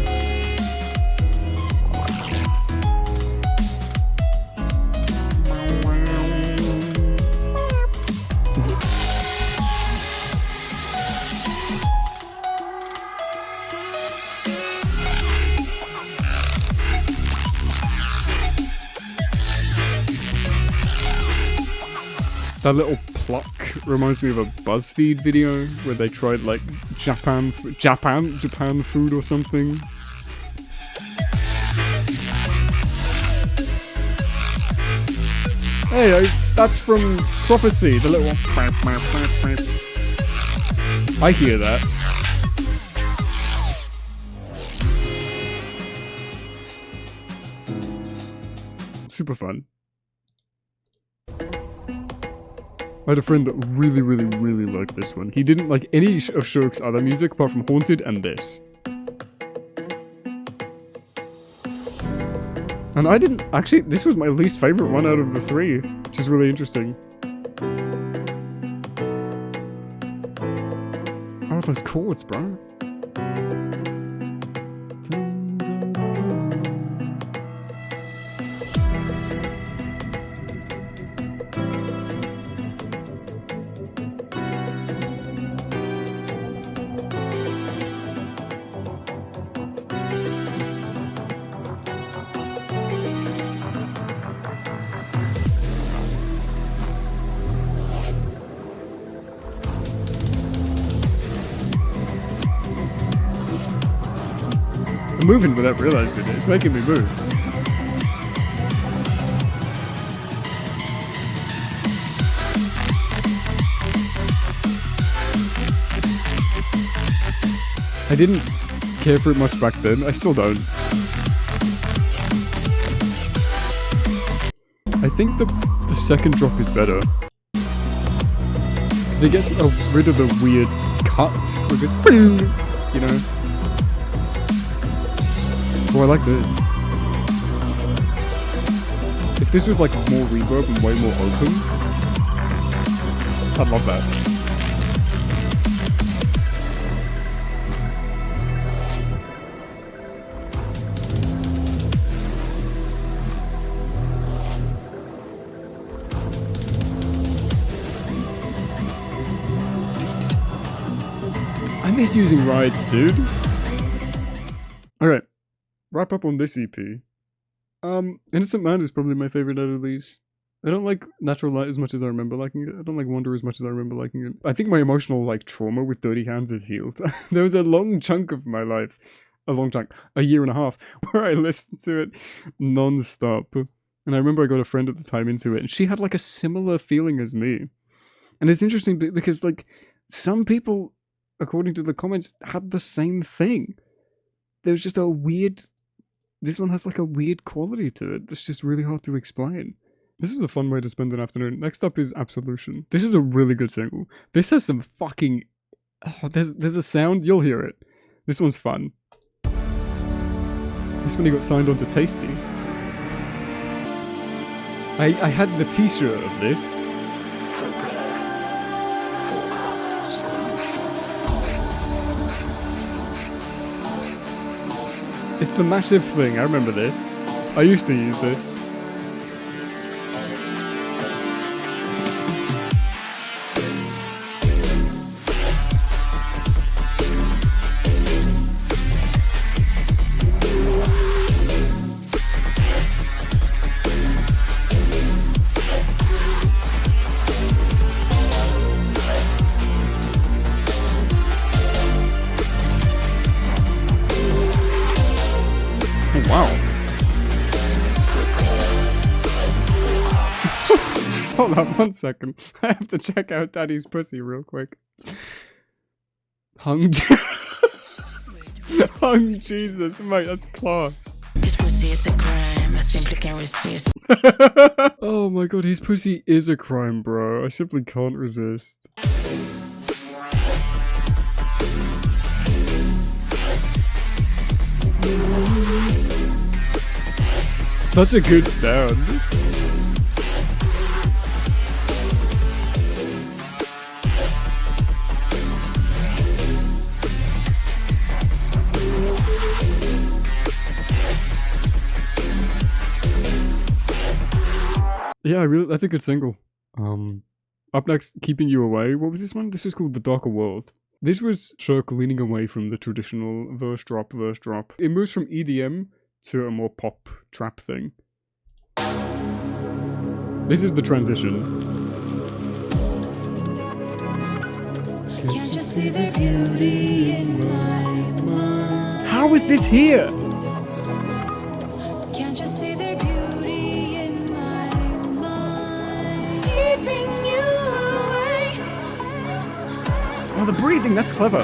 [SPEAKER 1] That little pluck reminds me of a BuzzFeed video where they tried like Japan food or something. Hey, that's from Prophecy, the little one. I hear that. Super fun. I had a friend that really, really, really liked this one. He didn't like any of Shurk's other music apart from Haunted and this. And I didn't... Actually, this was my least favorite one out of the three, which is really interesting. Oh, those chords, bro. I'm moving without realizing it. It's making me move. I didn't care for it much back then. I still don't. I think the second drop is better. Because it gets rid of the weird cut. With this, you know. Oh, I like this. If this was like more reverb and way more open, I'd love that. I miss using rides, dude. Alright. Wrap up on this EP. Innocent Man is probably my favorite out of these. I don't like Natural Light as much as I remember liking it. I don't like Wonder as much as I remember liking it. I think my emotional like trauma with Dirty Hands is healed. There was a long chunk of my life, a year and a half, where I listened to it non-stop. And I remember I got a friend at the time into it, and she had like a similar feeling as me. And it's interesting because like some people, according to the comments, had the same thing. There was just a weird... This one has like a weird quality to it that's just really hard to explain. This is a fun way to spend an afternoon. Next up is Absolution. This is a really good single. This has some fucking... Oh, there's a sound, you'll hear it. This one's fun. This when he got signed on to Tasty. I had the t-shirt of this. It's the massive thing, I remember this. I used to use this. Wow. Hold on 1 second. I have to check out Daddy's pussy real quick. Hung Hung Jesus, mate, that's class.
[SPEAKER 5] His pussy is a crime, I simply can't resist.
[SPEAKER 1] Oh my god, his pussy is a crime, bro. I simply can't resist. Such a good sound. Yeah, that's a good single. Up next, Keeping You Away. What was this one? This was called The Darker World. This was Shurk leaning away from the traditional verse drop. It moves from EDM to a more pop trap thing. This is the transition.
[SPEAKER 4] Can't you see the beauty in my mind?
[SPEAKER 1] How is this here?
[SPEAKER 4] Can't you see the beauty in my mind? Keeping you away.
[SPEAKER 1] Oh, the breathing, that's clever.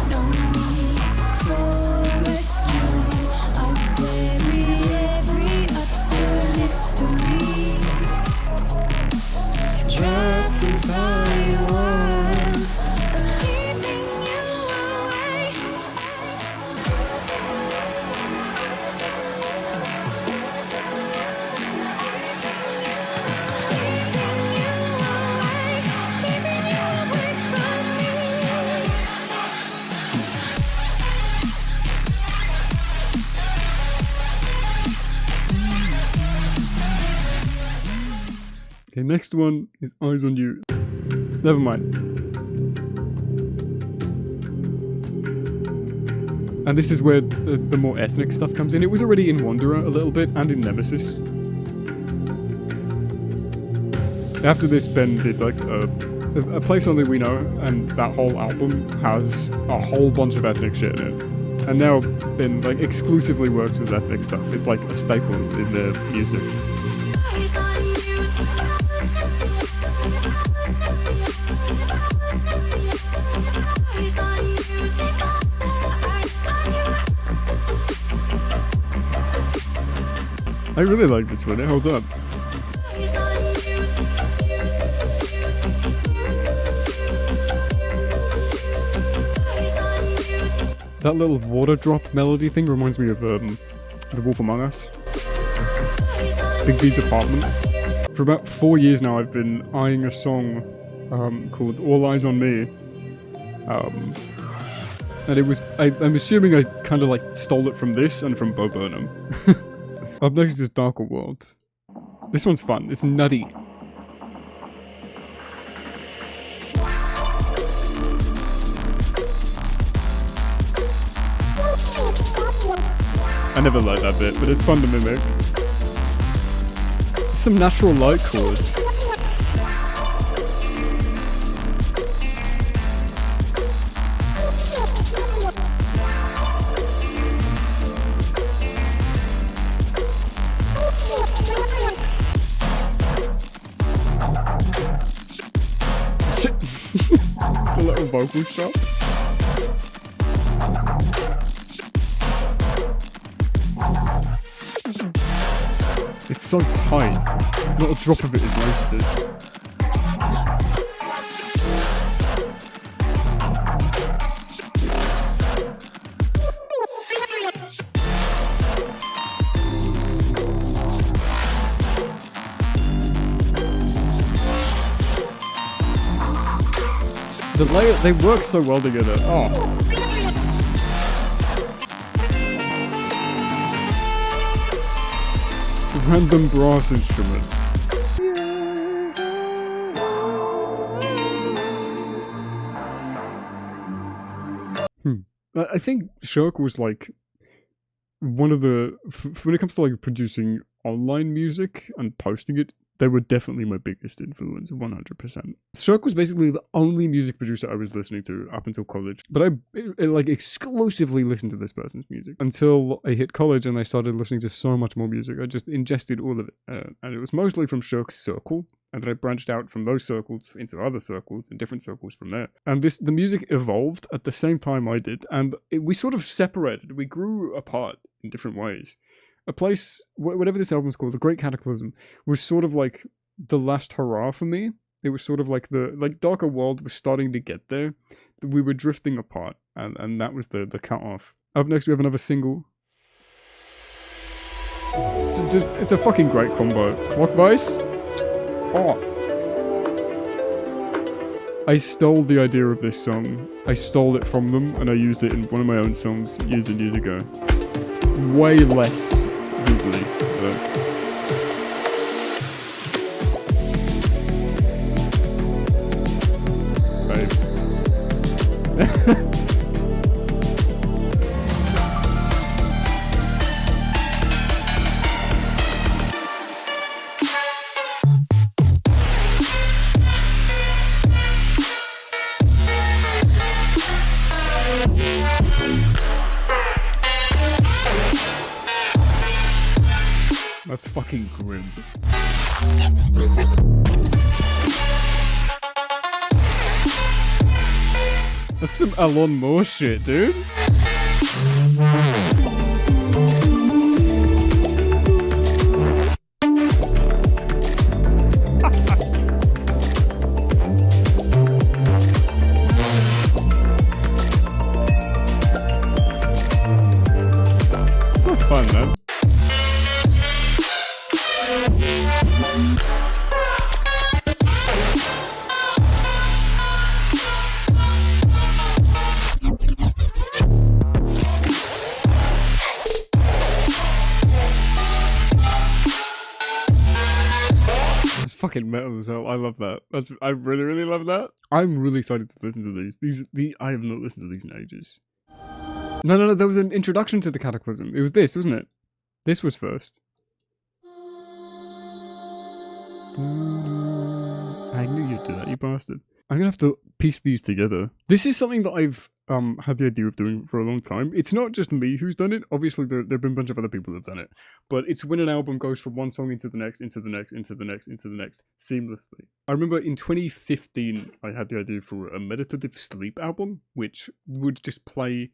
[SPEAKER 4] No need for rescue. I've buried every absurd mystery. Trapped inside a world, keeping you away. Keeping you away from me.
[SPEAKER 1] Okay, next one is Eyes on You. Never mind. And this is where the more ethnic stuff comes in. It was already in Wanderer a little bit, and in Nemesis. After this, Ben did like a Place Only We Know, and that whole album has a whole bunch of ethnic shit in it. And now Ben like exclusively works with ethnic stuff. It's like a staple in their music.
[SPEAKER 4] Eyes on you. Eyes on you.
[SPEAKER 1] I really like this one, it holds up.
[SPEAKER 4] Eyes on you. Eyes on you.
[SPEAKER 1] That little water drop melody thing reminds me of The Wolf Among Us. Big B's apartment. For about 4 years now, I've been eyeing a song called All Eyes on Me. And it was, I'm assuming I kind of like stole it from this and from Bo Burnham. Up next is Darker World. This one's fun, it's nutty. I never liked that bit, but it's fun to mimic. Some natural light chords. Shit. The little vocal shot. It's so tight. Not a drop of it is wasted. The layer, they work so well together. Oh. Random brass instrument. I think Shurk was like one of the when it comes to like producing online music and posting it, they were definitely my biggest influence, 100%. Shurk was basically the only music producer I was listening to up until college, but I like exclusively listened to this person's music until I hit college and I started listening to so much more music. I just ingested all of it, and it was mostly from Shurk's circle, and then I branched out from those circles into other circles and different circles from there. And the music evolved at the same time I did, and we sort of separated. We grew apart in different ways. A place, whatever this album's called, The Great Cataclysm, was sort of like the last hurrah for me. It was sort of like Darker World was starting to get there. We were drifting apart, and that was the cut-off. Up next, we have another single. It's a fucking great combo. Clockwise? Oh. I stole the idea of this song. I stole it from them, and I used it in one of my own songs years and years ago. Way less googly, though. Babe. That's fucking grim. That's some Alan Moore shit, dude. So fun, man. Fucking metal as hell. I love that. I really, really love that. I'm really excited to listen to these. I have not listened to these in ages. No. There was an introduction to the Cataclysm. It was this, wasn't it? This was first. I knew you'd do that, you bastard. I'm gonna have to piece these together. This is something that I've had the idea of doing for a long time. It's not just me who's done it. Obviously, there have been a bunch of other people who've done it. But it's when an album goes from one song into the next, into the next, into the next, into the next, seamlessly. I remember in 2015, I had the idea for a meditative sleep album, which would just play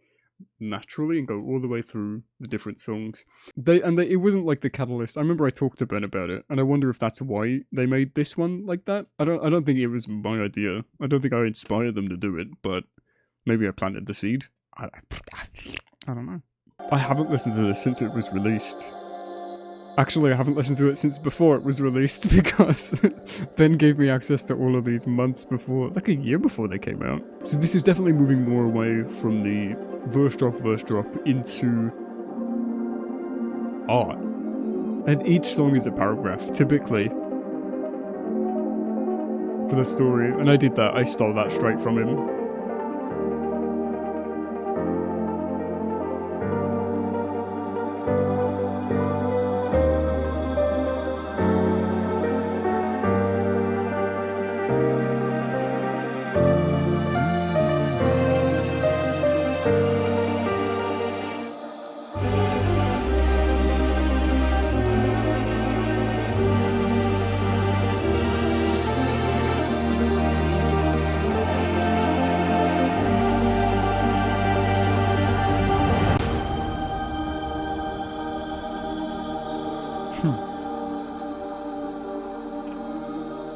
[SPEAKER 1] naturally and go all the way through the different songs. It wasn't like the catalyst. I remember I talked to Ben about it, and I wonder if that's why they made this one like that. I don't think it was my idea. I don't think I inspired them to do it, but maybe I planted the seed. I don't know. I haven't listened to this since it was released. Actually, I haven't listened to it since before it was released because Ben gave me access to all of these months before, like a year before they came out. So this is definitely moving more away from the verse drop into art. And each song is a paragraph, typically, for the story. And I did that, I stole that straight from him.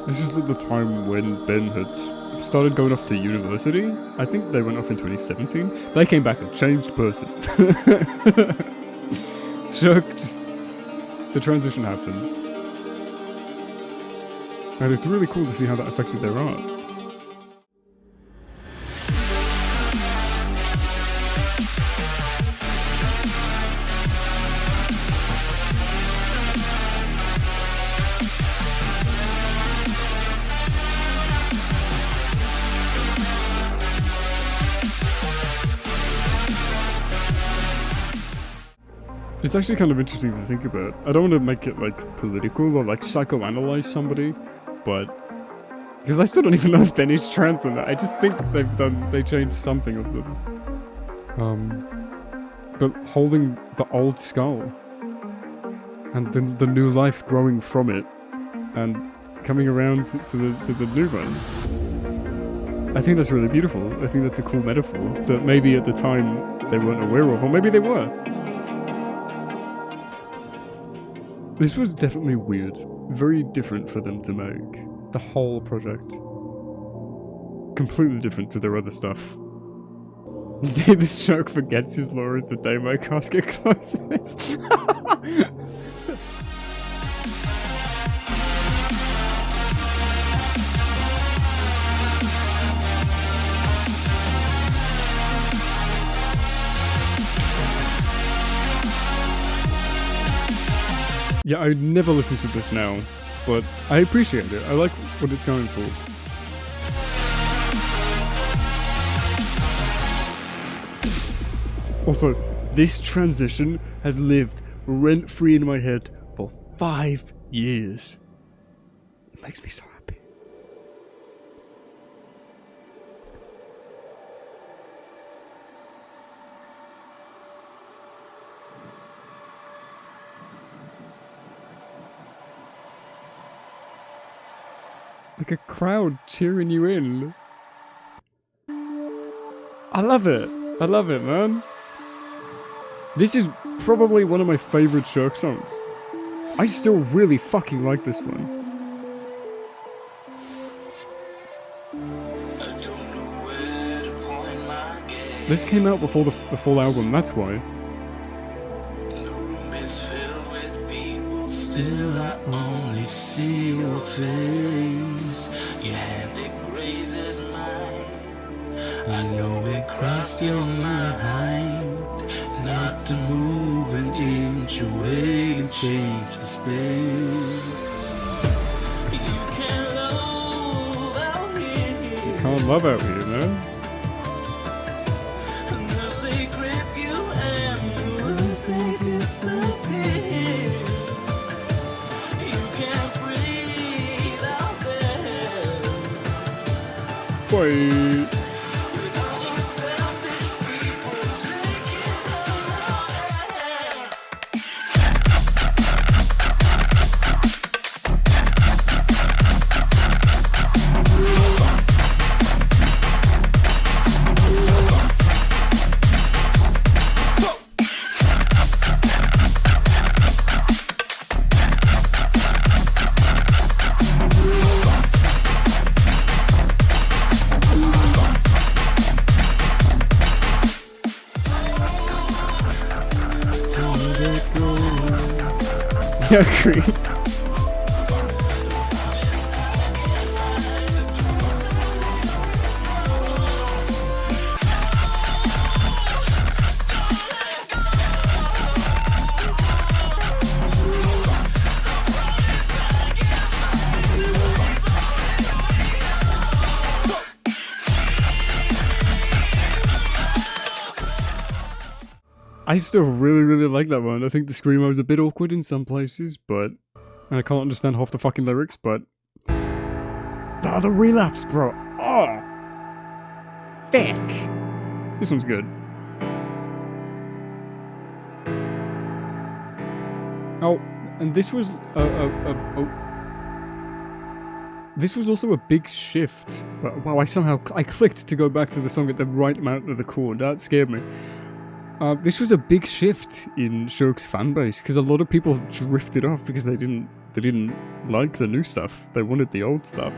[SPEAKER 1] This was at the time when Ben had started going off to university. I think they went off in 2017. They came back a changed person. Shurk just... The transition happened. And it's really cool to see how that affected their art. It's actually kind of interesting to think about. I don't want to make it like political or like psychoanalyze somebody, but because I still don't even know if Benny's trans or not. I just think they changed something of them. But holding the old skull and the new life growing from it and coming around to the new one. I think that's really beautiful. I think that's a cool metaphor that maybe at the time they weren't aware of, or maybe they were. This was definitely weird. Very different for them to make. The whole project. Completely different to their other stuff. The day the Shurk forgets his lore is the day my casket closes. Yeah, I would never listen to this now, but I appreciate it. I like what it's going for. Also, this transition has lived rent-free in my head for 5 years. It makes me so happy. Like a crowd cheering you in. I love it. I love it, man. This is probably one of my favorite Shurk songs. I still really fucking like this one. This came out before the full album, that's why.
[SPEAKER 2] Still I only see your face. Your hand it grazes mine. I know it crossed your mind not to move an inch away and change the space. You can't love out here.
[SPEAKER 1] You can't love out here, man.
[SPEAKER 2] Nerves they grip you and the words they disappear.
[SPEAKER 1] Wait. I agree. I still really like that one. I think the screamo is a bit awkward in some places, but... And I can't understand half the fucking lyrics, but... The relapse, bro! Oh! Fuck! This one's good. Oh, and this was this was also a big shift. Wow, I clicked to go back to the song at the right amount of the chord. That scared me. This was a big shift in Shurk's fanbase because a lot of people drifted off because they didn't They didn't like the new stuff. They wanted the old stuff.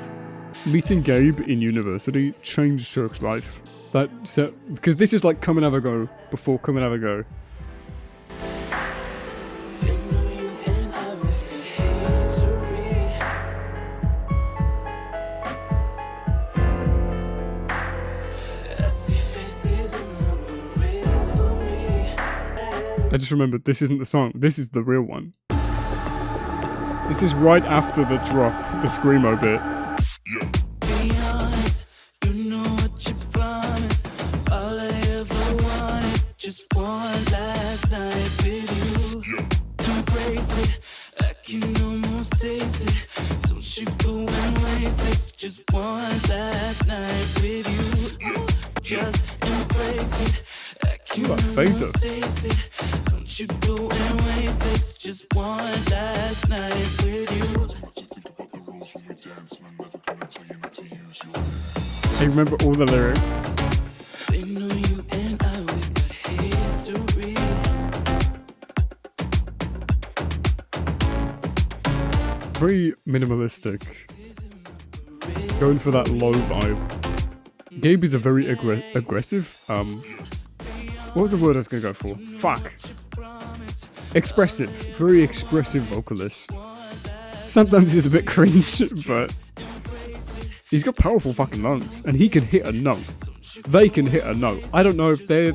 [SPEAKER 1] Meeting Gabe in university changed Shurk's life. That set, because this is like COMANAVAGO before COMANAVAGO. I just remembered this isn't the song, this is the real one. This is right after the drop, the screamo bit.
[SPEAKER 2] Be honest, you know what you promised. All I ever wanted, just one last night with you. Embrace it, I can almost taste it. Don't you go and waste this, just one last night with you. Just embrace it, I can almost taste it. Don't you go and waste this, just one last night with you.
[SPEAKER 1] I remember all the lyrics.
[SPEAKER 2] They know you and I, we've got history.
[SPEAKER 1] Very minimalistic. Going for that low vibe. Gabe is a very aggressive, what was the word I was gonna go for? Fuck. Expressive. Very expressive vocalist. Sometimes he's a bit cringe, but he's got powerful fucking lungs, and he can hit a note. They can hit a note. I don't know if they're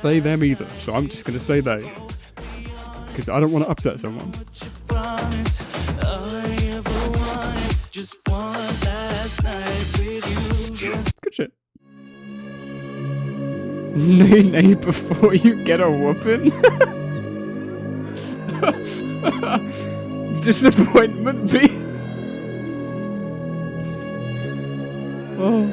[SPEAKER 1] they, them either, so I'm just gonna say they. Because I don't want to upset someone. Good shit. Nay before you get a whooping. Disappointment beast. Oh.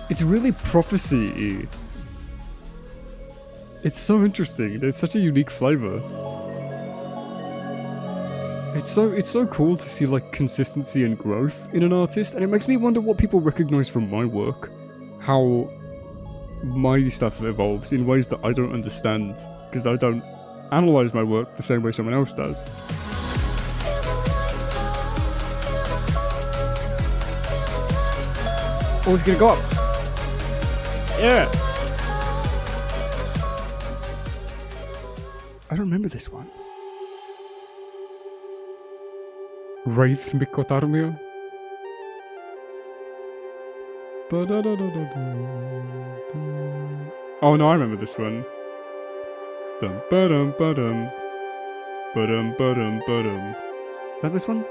[SPEAKER 1] It's really prophecy-y. It's so interesting. It's such a unique flavor. It's so cool to see like consistency and growth in an artist, and it makes me wonder what people recognize from my work. How my stuff evolves in ways that I don't understand, because I don't analyze my work the same way someone else does. Oh, it's gonna go up. Yeah. I don't remember this one. Wraith Mikotarmio. Oh no, I remember this one. Dum ba-dum ba-dum. Ba-dum ba-dum ba-dum. Is that this one?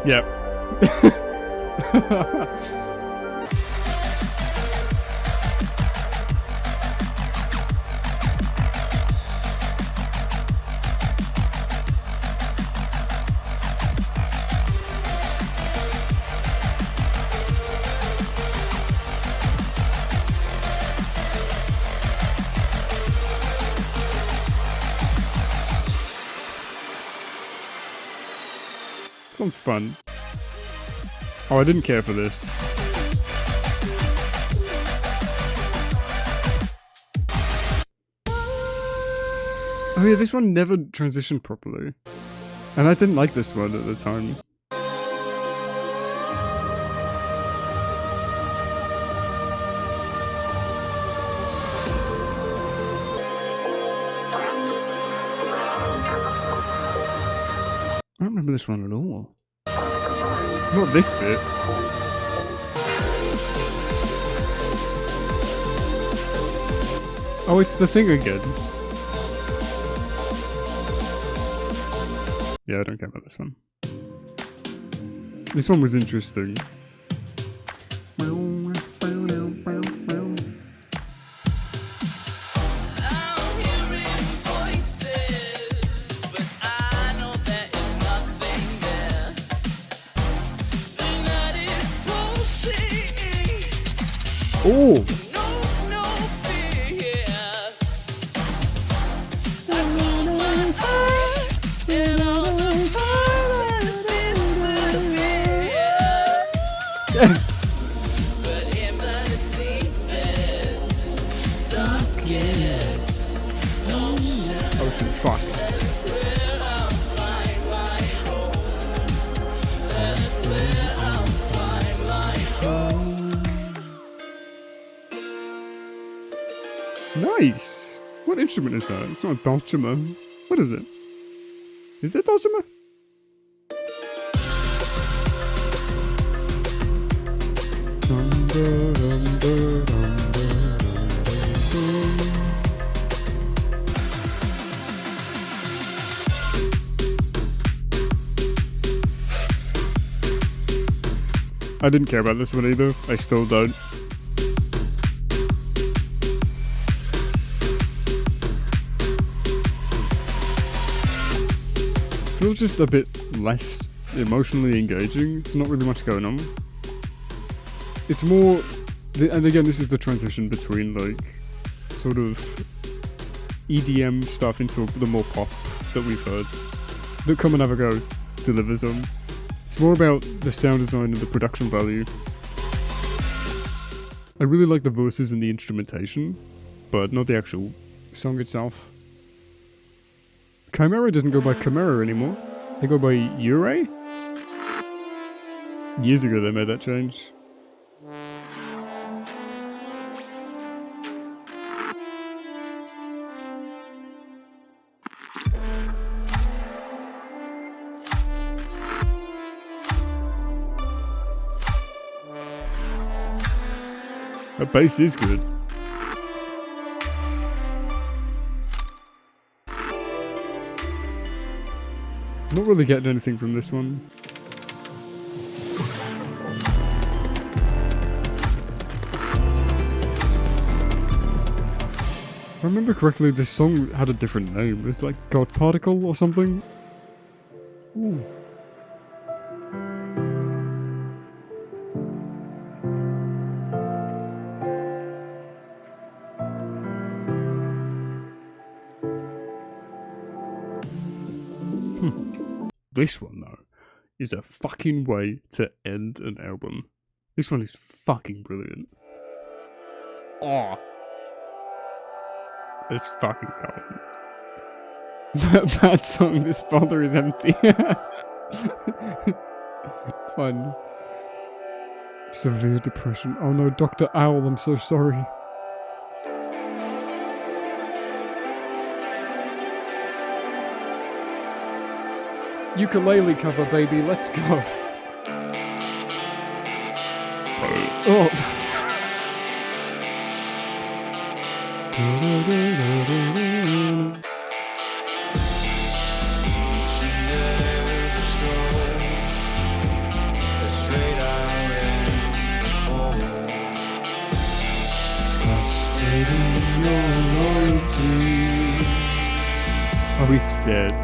[SPEAKER 1] Yep. Sounds fun. Oh, I didn't care for this. Oh yeah, this one never transitioned properly. And I didn't like this one at the time. I don't remember this one at all. Not this bit. Oh, it's the thing again. Yeah, I don't care about this one. This one was interesting. Oh! instrument is that? It's not a dulcimer. What is it? Is it dulcimer? I didn't care about this one either. I still don't. Feels just a bit less emotionally engaging. It's not really much going on. It's more, and again, this is the transition between like sort of EDM stuff into the more pop that we've heard that COMANAVAGO delivers on. It's more about the sound design and the production value. I really like the verses and the instrumentation, but not the actual song itself. Chimera doesn't go by Chimera anymore. They go by Ure? Years ago they made that change. The bass is good. Not really getting anything from this one. If I remember correctly, this song had a different name. It was like God Particle or something. Ooh. This one, though, is a fucking way to end an album. This one is fucking brilliant. Oh. Let's fucking go. Bad song, this folder is empty. Fun. Severe depression. Oh no, Dr. Owl, I'm so sorry. Ukulele cover, baby, let's go. Oh. Oh, he's dead.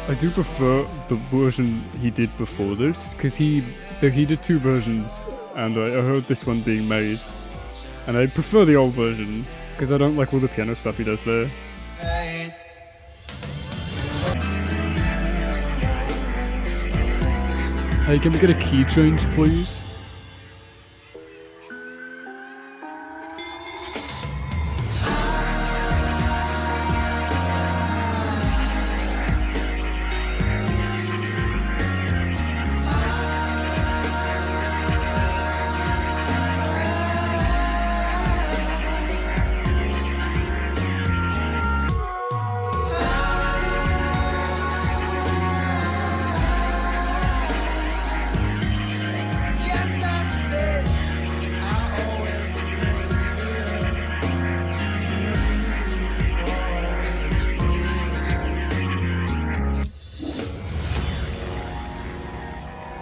[SPEAKER 1] I do prefer the version he did before this, because he did two versions, and I heard this one being made. And I prefer the old version, because I don't like all the piano stuff he does there. Hey, can we get a key change, please?
[SPEAKER 6] Yeah!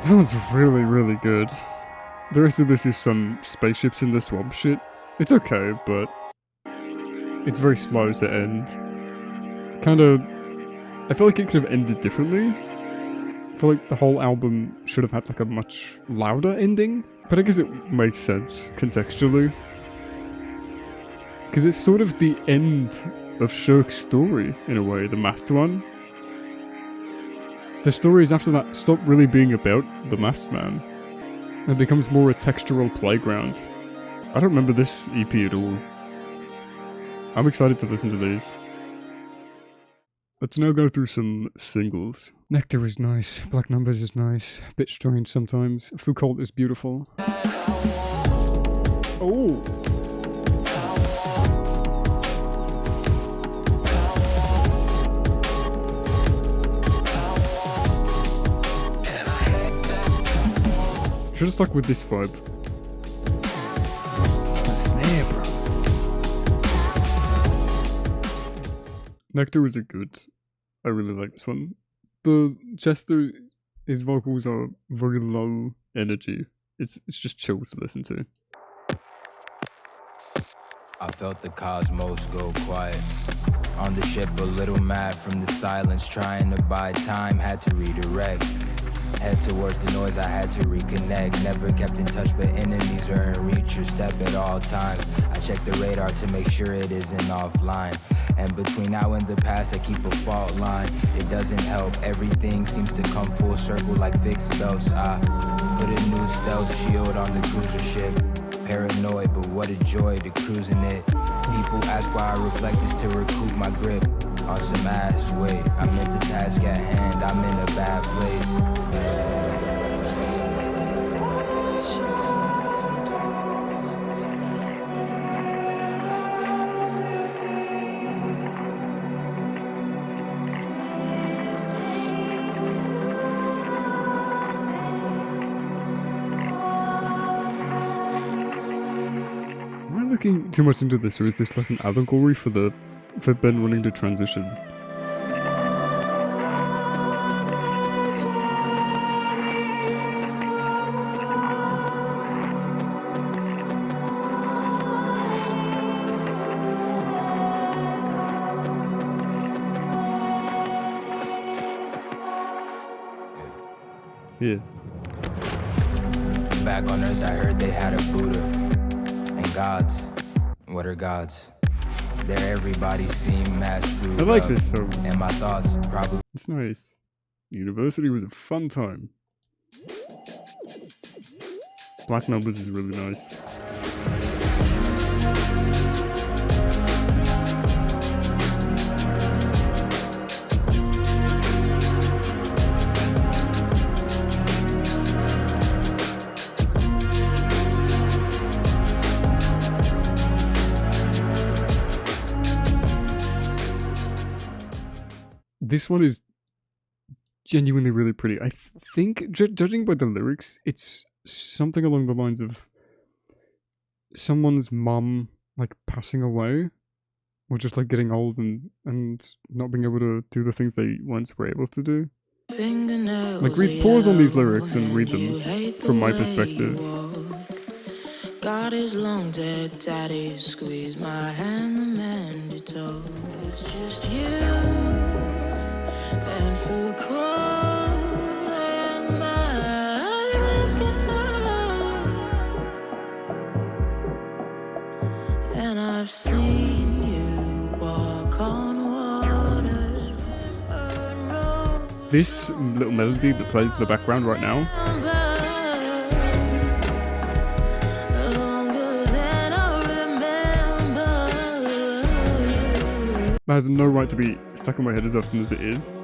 [SPEAKER 1] That one's really, really good. The rest of this is some spaceships in the swamp shit. It's okay, but it's very slow to end. I feel like it could have ended differently. I feel like the whole album should have had like a much louder ending, but I guess it makes sense contextually. Because it's sort of the end of Shurk's story, in a way, the masked one. The stories after that stop really being about the masked man, and becomes more a textural playground. I don't remember this EP at all. I'm excited to listen to these. Let's now go through some singles. Nectar is nice, Black Numbers is nice, a bit strange sometimes, Foucault is beautiful. Oh! Should have stuck with this vibe.
[SPEAKER 2] The snare, bro.
[SPEAKER 1] Nectar was a good. I really like this one. The Chester, his vocals are very low energy. It's just chill to listen to.
[SPEAKER 6] I felt the cosmos go quiet. On the ship, a little mad from the silence, trying to buy time, had to redirect. Head towards the noise, I had to reconnect. Never kept in touch, but enemies are in reach or step at all times. I check the radar to make sure it isn't offline. And between now and the past, I keep a fault line. It doesn't help, everything seems to come full circle like fixed belts. I put a new stealth shield on the cruiser ship. Paranoid, but what a joy to cruise in it. People ask why I reflect this to recoup my grip. On some ass, wait, I meant the task at hand, I'm in a bad place.
[SPEAKER 1] Am I looking too much into this, or is this like an allegory for Ben wanting to transition? Yeah.
[SPEAKER 6] Back on Earth, I heard they had a Buddha. And gods, what are gods? There everybody seemed mad screwed
[SPEAKER 1] I like
[SPEAKER 6] up.
[SPEAKER 1] this song.
[SPEAKER 6] And my thoughts probably
[SPEAKER 1] It's nice. University was a fun time. Black Numbers is really nice. This one is genuinely really pretty. I think, judging by the lyrics, it's something along the lines of someone's mum, like, passing away, or just, like, getting old and not being able to do the things they once were able to do. Like, pause on these lyrics and read them from my perspective.
[SPEAKER 5] God is long dead, daddy, squeeze my hand, the man to toe. It's just you and Foucault and my bass guitar. And I've seen you walk on waters, river road.
[SPEAKER 1] This little melody that plays in the background right now, that has no right to be stuck in my head as often as it is.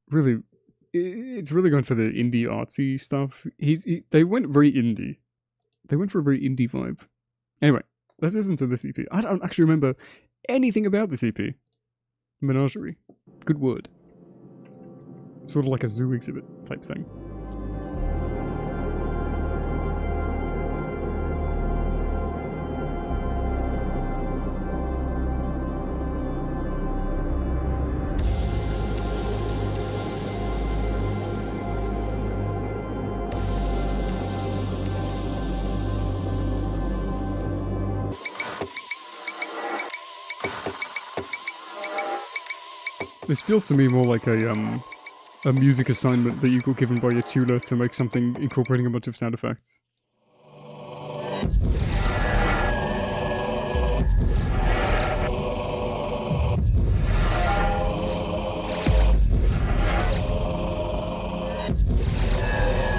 [SPEAKER 1] Really, it's really going for the indie artsy stuff. They went very indie. They went for a very indie vibe. Anyway, let's listen to this EP. I don't actually remember anything about this EP. Menagerie. Good word. Sort of like a zoo exhibit type thing. This feels to me more like a music assignment that you got given by your tutor to make something incorporating a bunch of sound effects.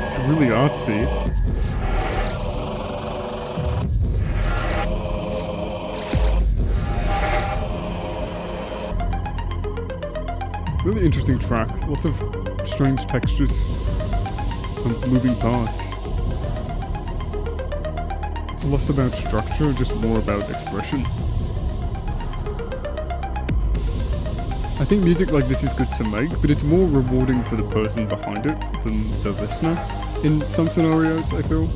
[SPEAKER 1] It's really artsy. Really interesting track. Lots of strange textures and moving parts. It's less about structure, just more about expression. I think music like this is good to make, but it's more rewarding for the person behind it than the listener. In some scenarios, I feel.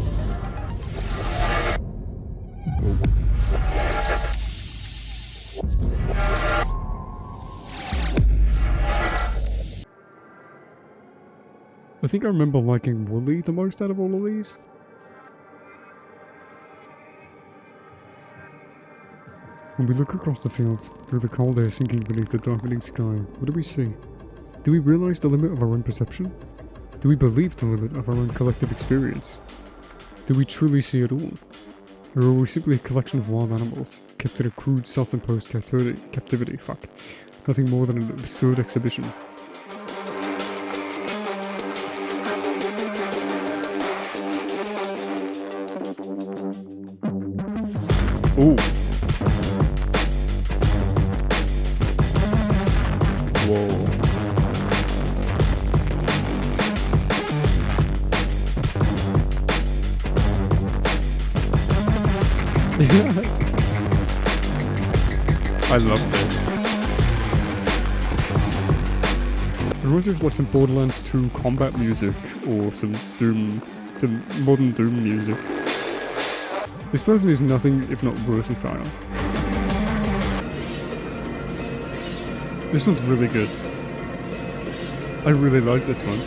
[SPEAKER 1] I think I remember liking Wooly the most out of all of these. When we look across the fields, through the cold air sinking beneath the darkening sky, what do we see? Do we realize the limit of our own perception? Do we believe the limit of our own collective experience? Do we truly see it all? Or are we simply a collection of wild animals, kept in a crude self-imposed captivity? Fuck. Nothing more than an absurd exhibition. Ooh. Whoa. I love this. It reminds me of like some Borderlands 2 combat music or some modern Doom music. This person is nothing if not versatile. This one's really good. I really like this one.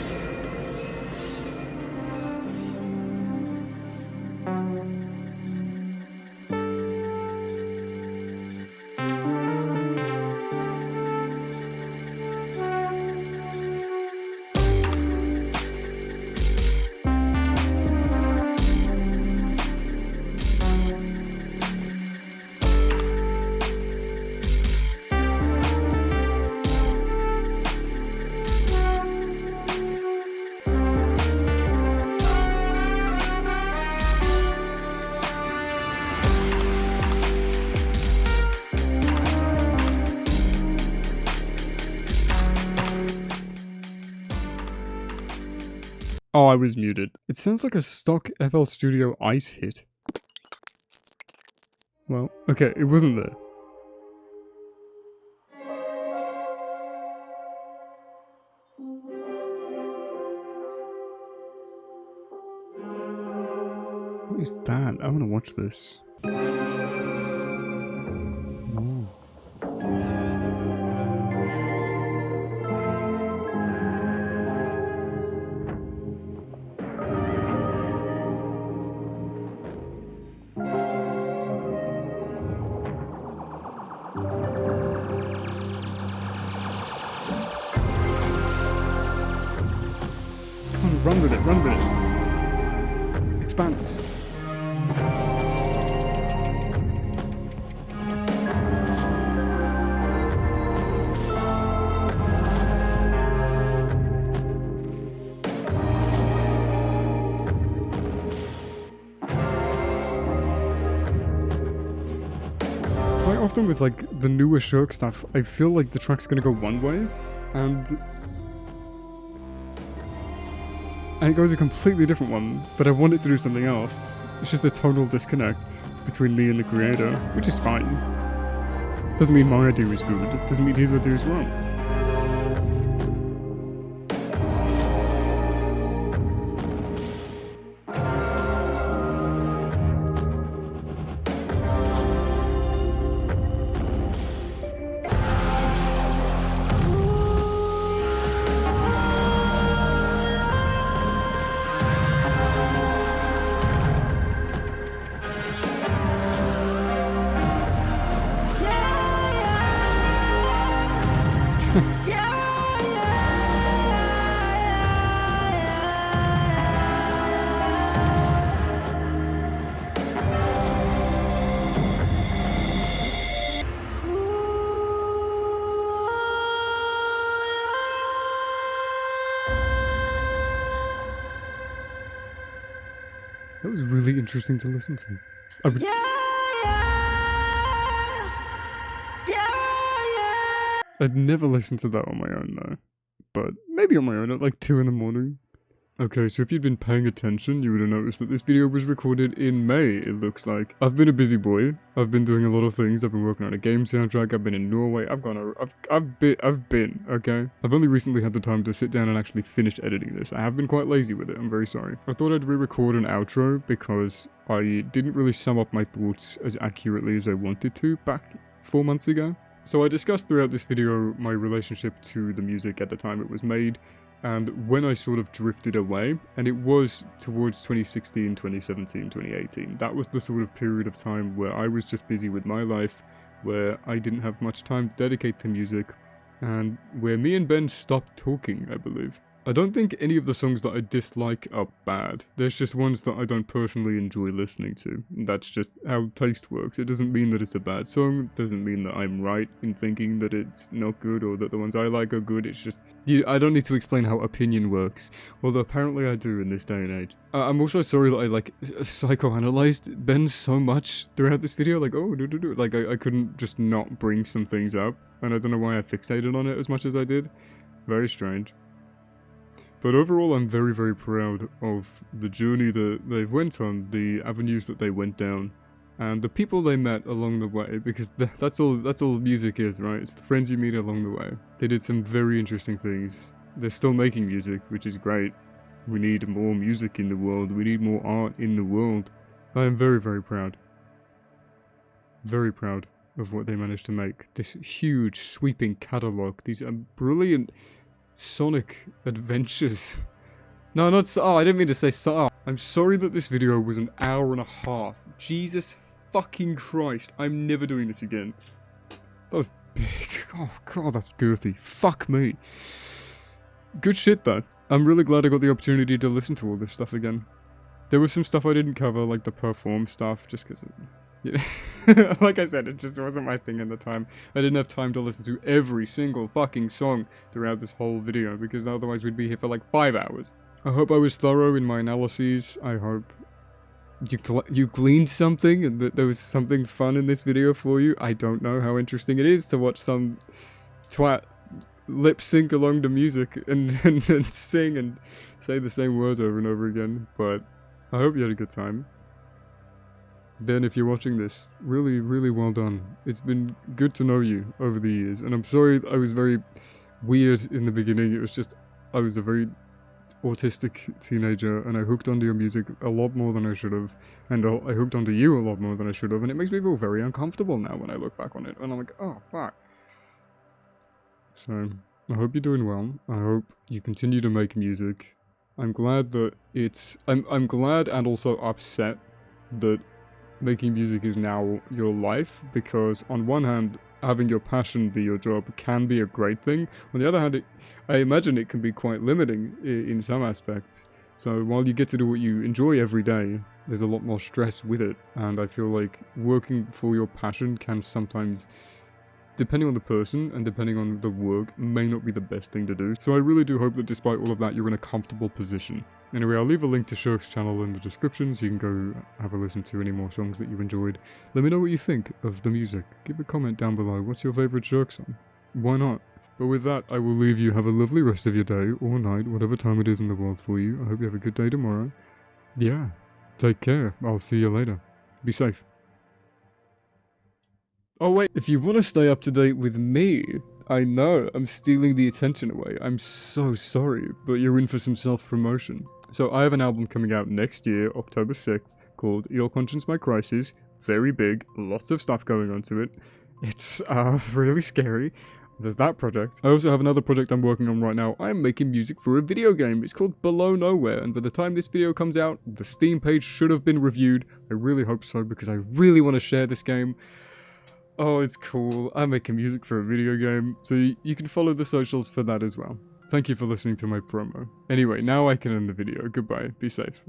[SPEAKER 1] Oh, I was muted. It sounds like a stock FL Studio Ice hit. Well, okay, it wasn't there. What is that? I want to watch this. Oh. Run with it, run with it. Expanse. Quite often with like the newer Shurk stuff, I feel like the track's gonna go one way, and it goes a completely different one, but I want it to do something else. It's just a tonal disconnect between me and the creator, which is fine. Doesn't mean my idea is good, doesn't mean his idea is wrong. That was really interesting to listen to. I'd never listened to that on my own though. But maybe on my own at like 2 in the morning. Okay, so if you'd been paying attention, you would have noticed that this video was recorded in May, it looks like. I've been a busy boy. I've been doing a lot of things. I've been working on a game soundtrack. I've been in Norway. I've been, okay? I've only recently had the time to sit down and actually finish editing this. I have been quite lazy with it. I'm very sorry. I thought I'd re-record an outro because I didn't really sum up my thoughts as accurately as I wanted to back 4 months ago. So I discussed throughout this video my relationship to the music at the time it was made, and when I sort of drifted away, and it was towards 2016, 2017, 2018. That was the sort of period of time where I was just busy with my life, where I didn't have much time to dedicate to music, and where me and Ben stopped talking, I believe. I don't think any of the songs that I dislike are bad. There's just ones that I don't personally enjoy listening to. That's just how taste works. It doesn't mean that it's a bad song. It doesn't mean that I'm right in thinking that it's not good or that the ones I like are good. It's just, I don't need to explain how opinion works. Although apparently I do in this day and age. I'm also sorry that I like psychoanalyzed Ben so much throughout this video. Like, like I couldn't just not bring some things up. And I don't know why I fixated on it as much as I did. Very strange. But overall, I'm very, very proud of the journey that they went on, the avenues that they went down, and the people they met along the way, because that's all music is, right? It's the friends you meet along the way. They did some very interesting things. They're still making music, which is great. We need more music in the world. We need more art in the world. I am very, very proud. Very proud of what they managed to make. This huge, sweeping catalogue. These brilliant Sonic adventures. No, not oh, I didn't mean to say so. I'm sorry that this video was an hour and a half. Jesus fucking Christ. I'm never doing this again. That was big. Oh god, that's girthy. Fuck me. Good shit though. I'm really glad I got the opportunity to listen to all this stuff again. There was some stuff I didn't cover, like the perform stuff, just because like I said, it just wasn't my thing at the time. I didn't have time to listen to every single fucking song throughout this whole video, because otherwise we'd be here for like 5 hours. I hope I was thorough in my analyses. I hope you gleaned something and that there was something fun in this video for you. I don't know how interesting it is to watch some twat lip sync along to music and sing and say the same words over and over again, but I hope you had a good time. Ben, if you're watching this, really, really well done. It's been good to know you over the years, and I'm sorry I was very weird in the beginning. It was just, I was a very autistic teenager, and I hooked onto your music a lot more than I should have, and I hooked onto you a lot more than I should have, and it makes me feel very uncomfortable now when I look back on it, and I'm like, oh, fuck. So, I hope you're doing well. I hope you continue to make music. I'm glad that I'm glad and also upset that making music is now your life, because on one hand, having your passion be your job can be a great thing. On the other hand, I imagine it can be quite limiting in some aspects. So while you get to do what you enjoy every day, there's a lot more stress with it. And I feel like working for your passion can sometimes, depending on the person and depending on the work, may not be the best thing to do. So I really do hope that despite all of that, you're in a comfortable position. Anyway, I'll leave a link to Shurk's channel in the description so you can go have a listen to any more songs that you've enjoyed. Let me know what you think of the music. Give a comment down below. What's your favourite Shurk song? Why not? But with that, I will leave you. Have a lovely rest of your day or night, whatever time it is in the world for you. I hope you have a good day tomorrow. Yeah, take care. I'll see you later. Be safe. Oh wait, if you want to stay up to date with me, I know I'm stealing the attention away. I'm so sorry, but you're in for some self-promotion. So I have an album coming out next year, October 6th, called Your Conscience My Crisis. Very big, lots of stuff going on to it. It's really scary. There's that project. I also have another project I'm working on right now. I'm making music for a video game. It's called Below Nowhere, and by the time this video comes out, the Steam page should have been reviewed. I really hope so, because I really want to share this game. Oh, it's cool. I'm making music for a video game, so you can follow the socials for that as well. Thank you for listening to my promo. Anyway, now I can end the video. Goodbye. Be safe.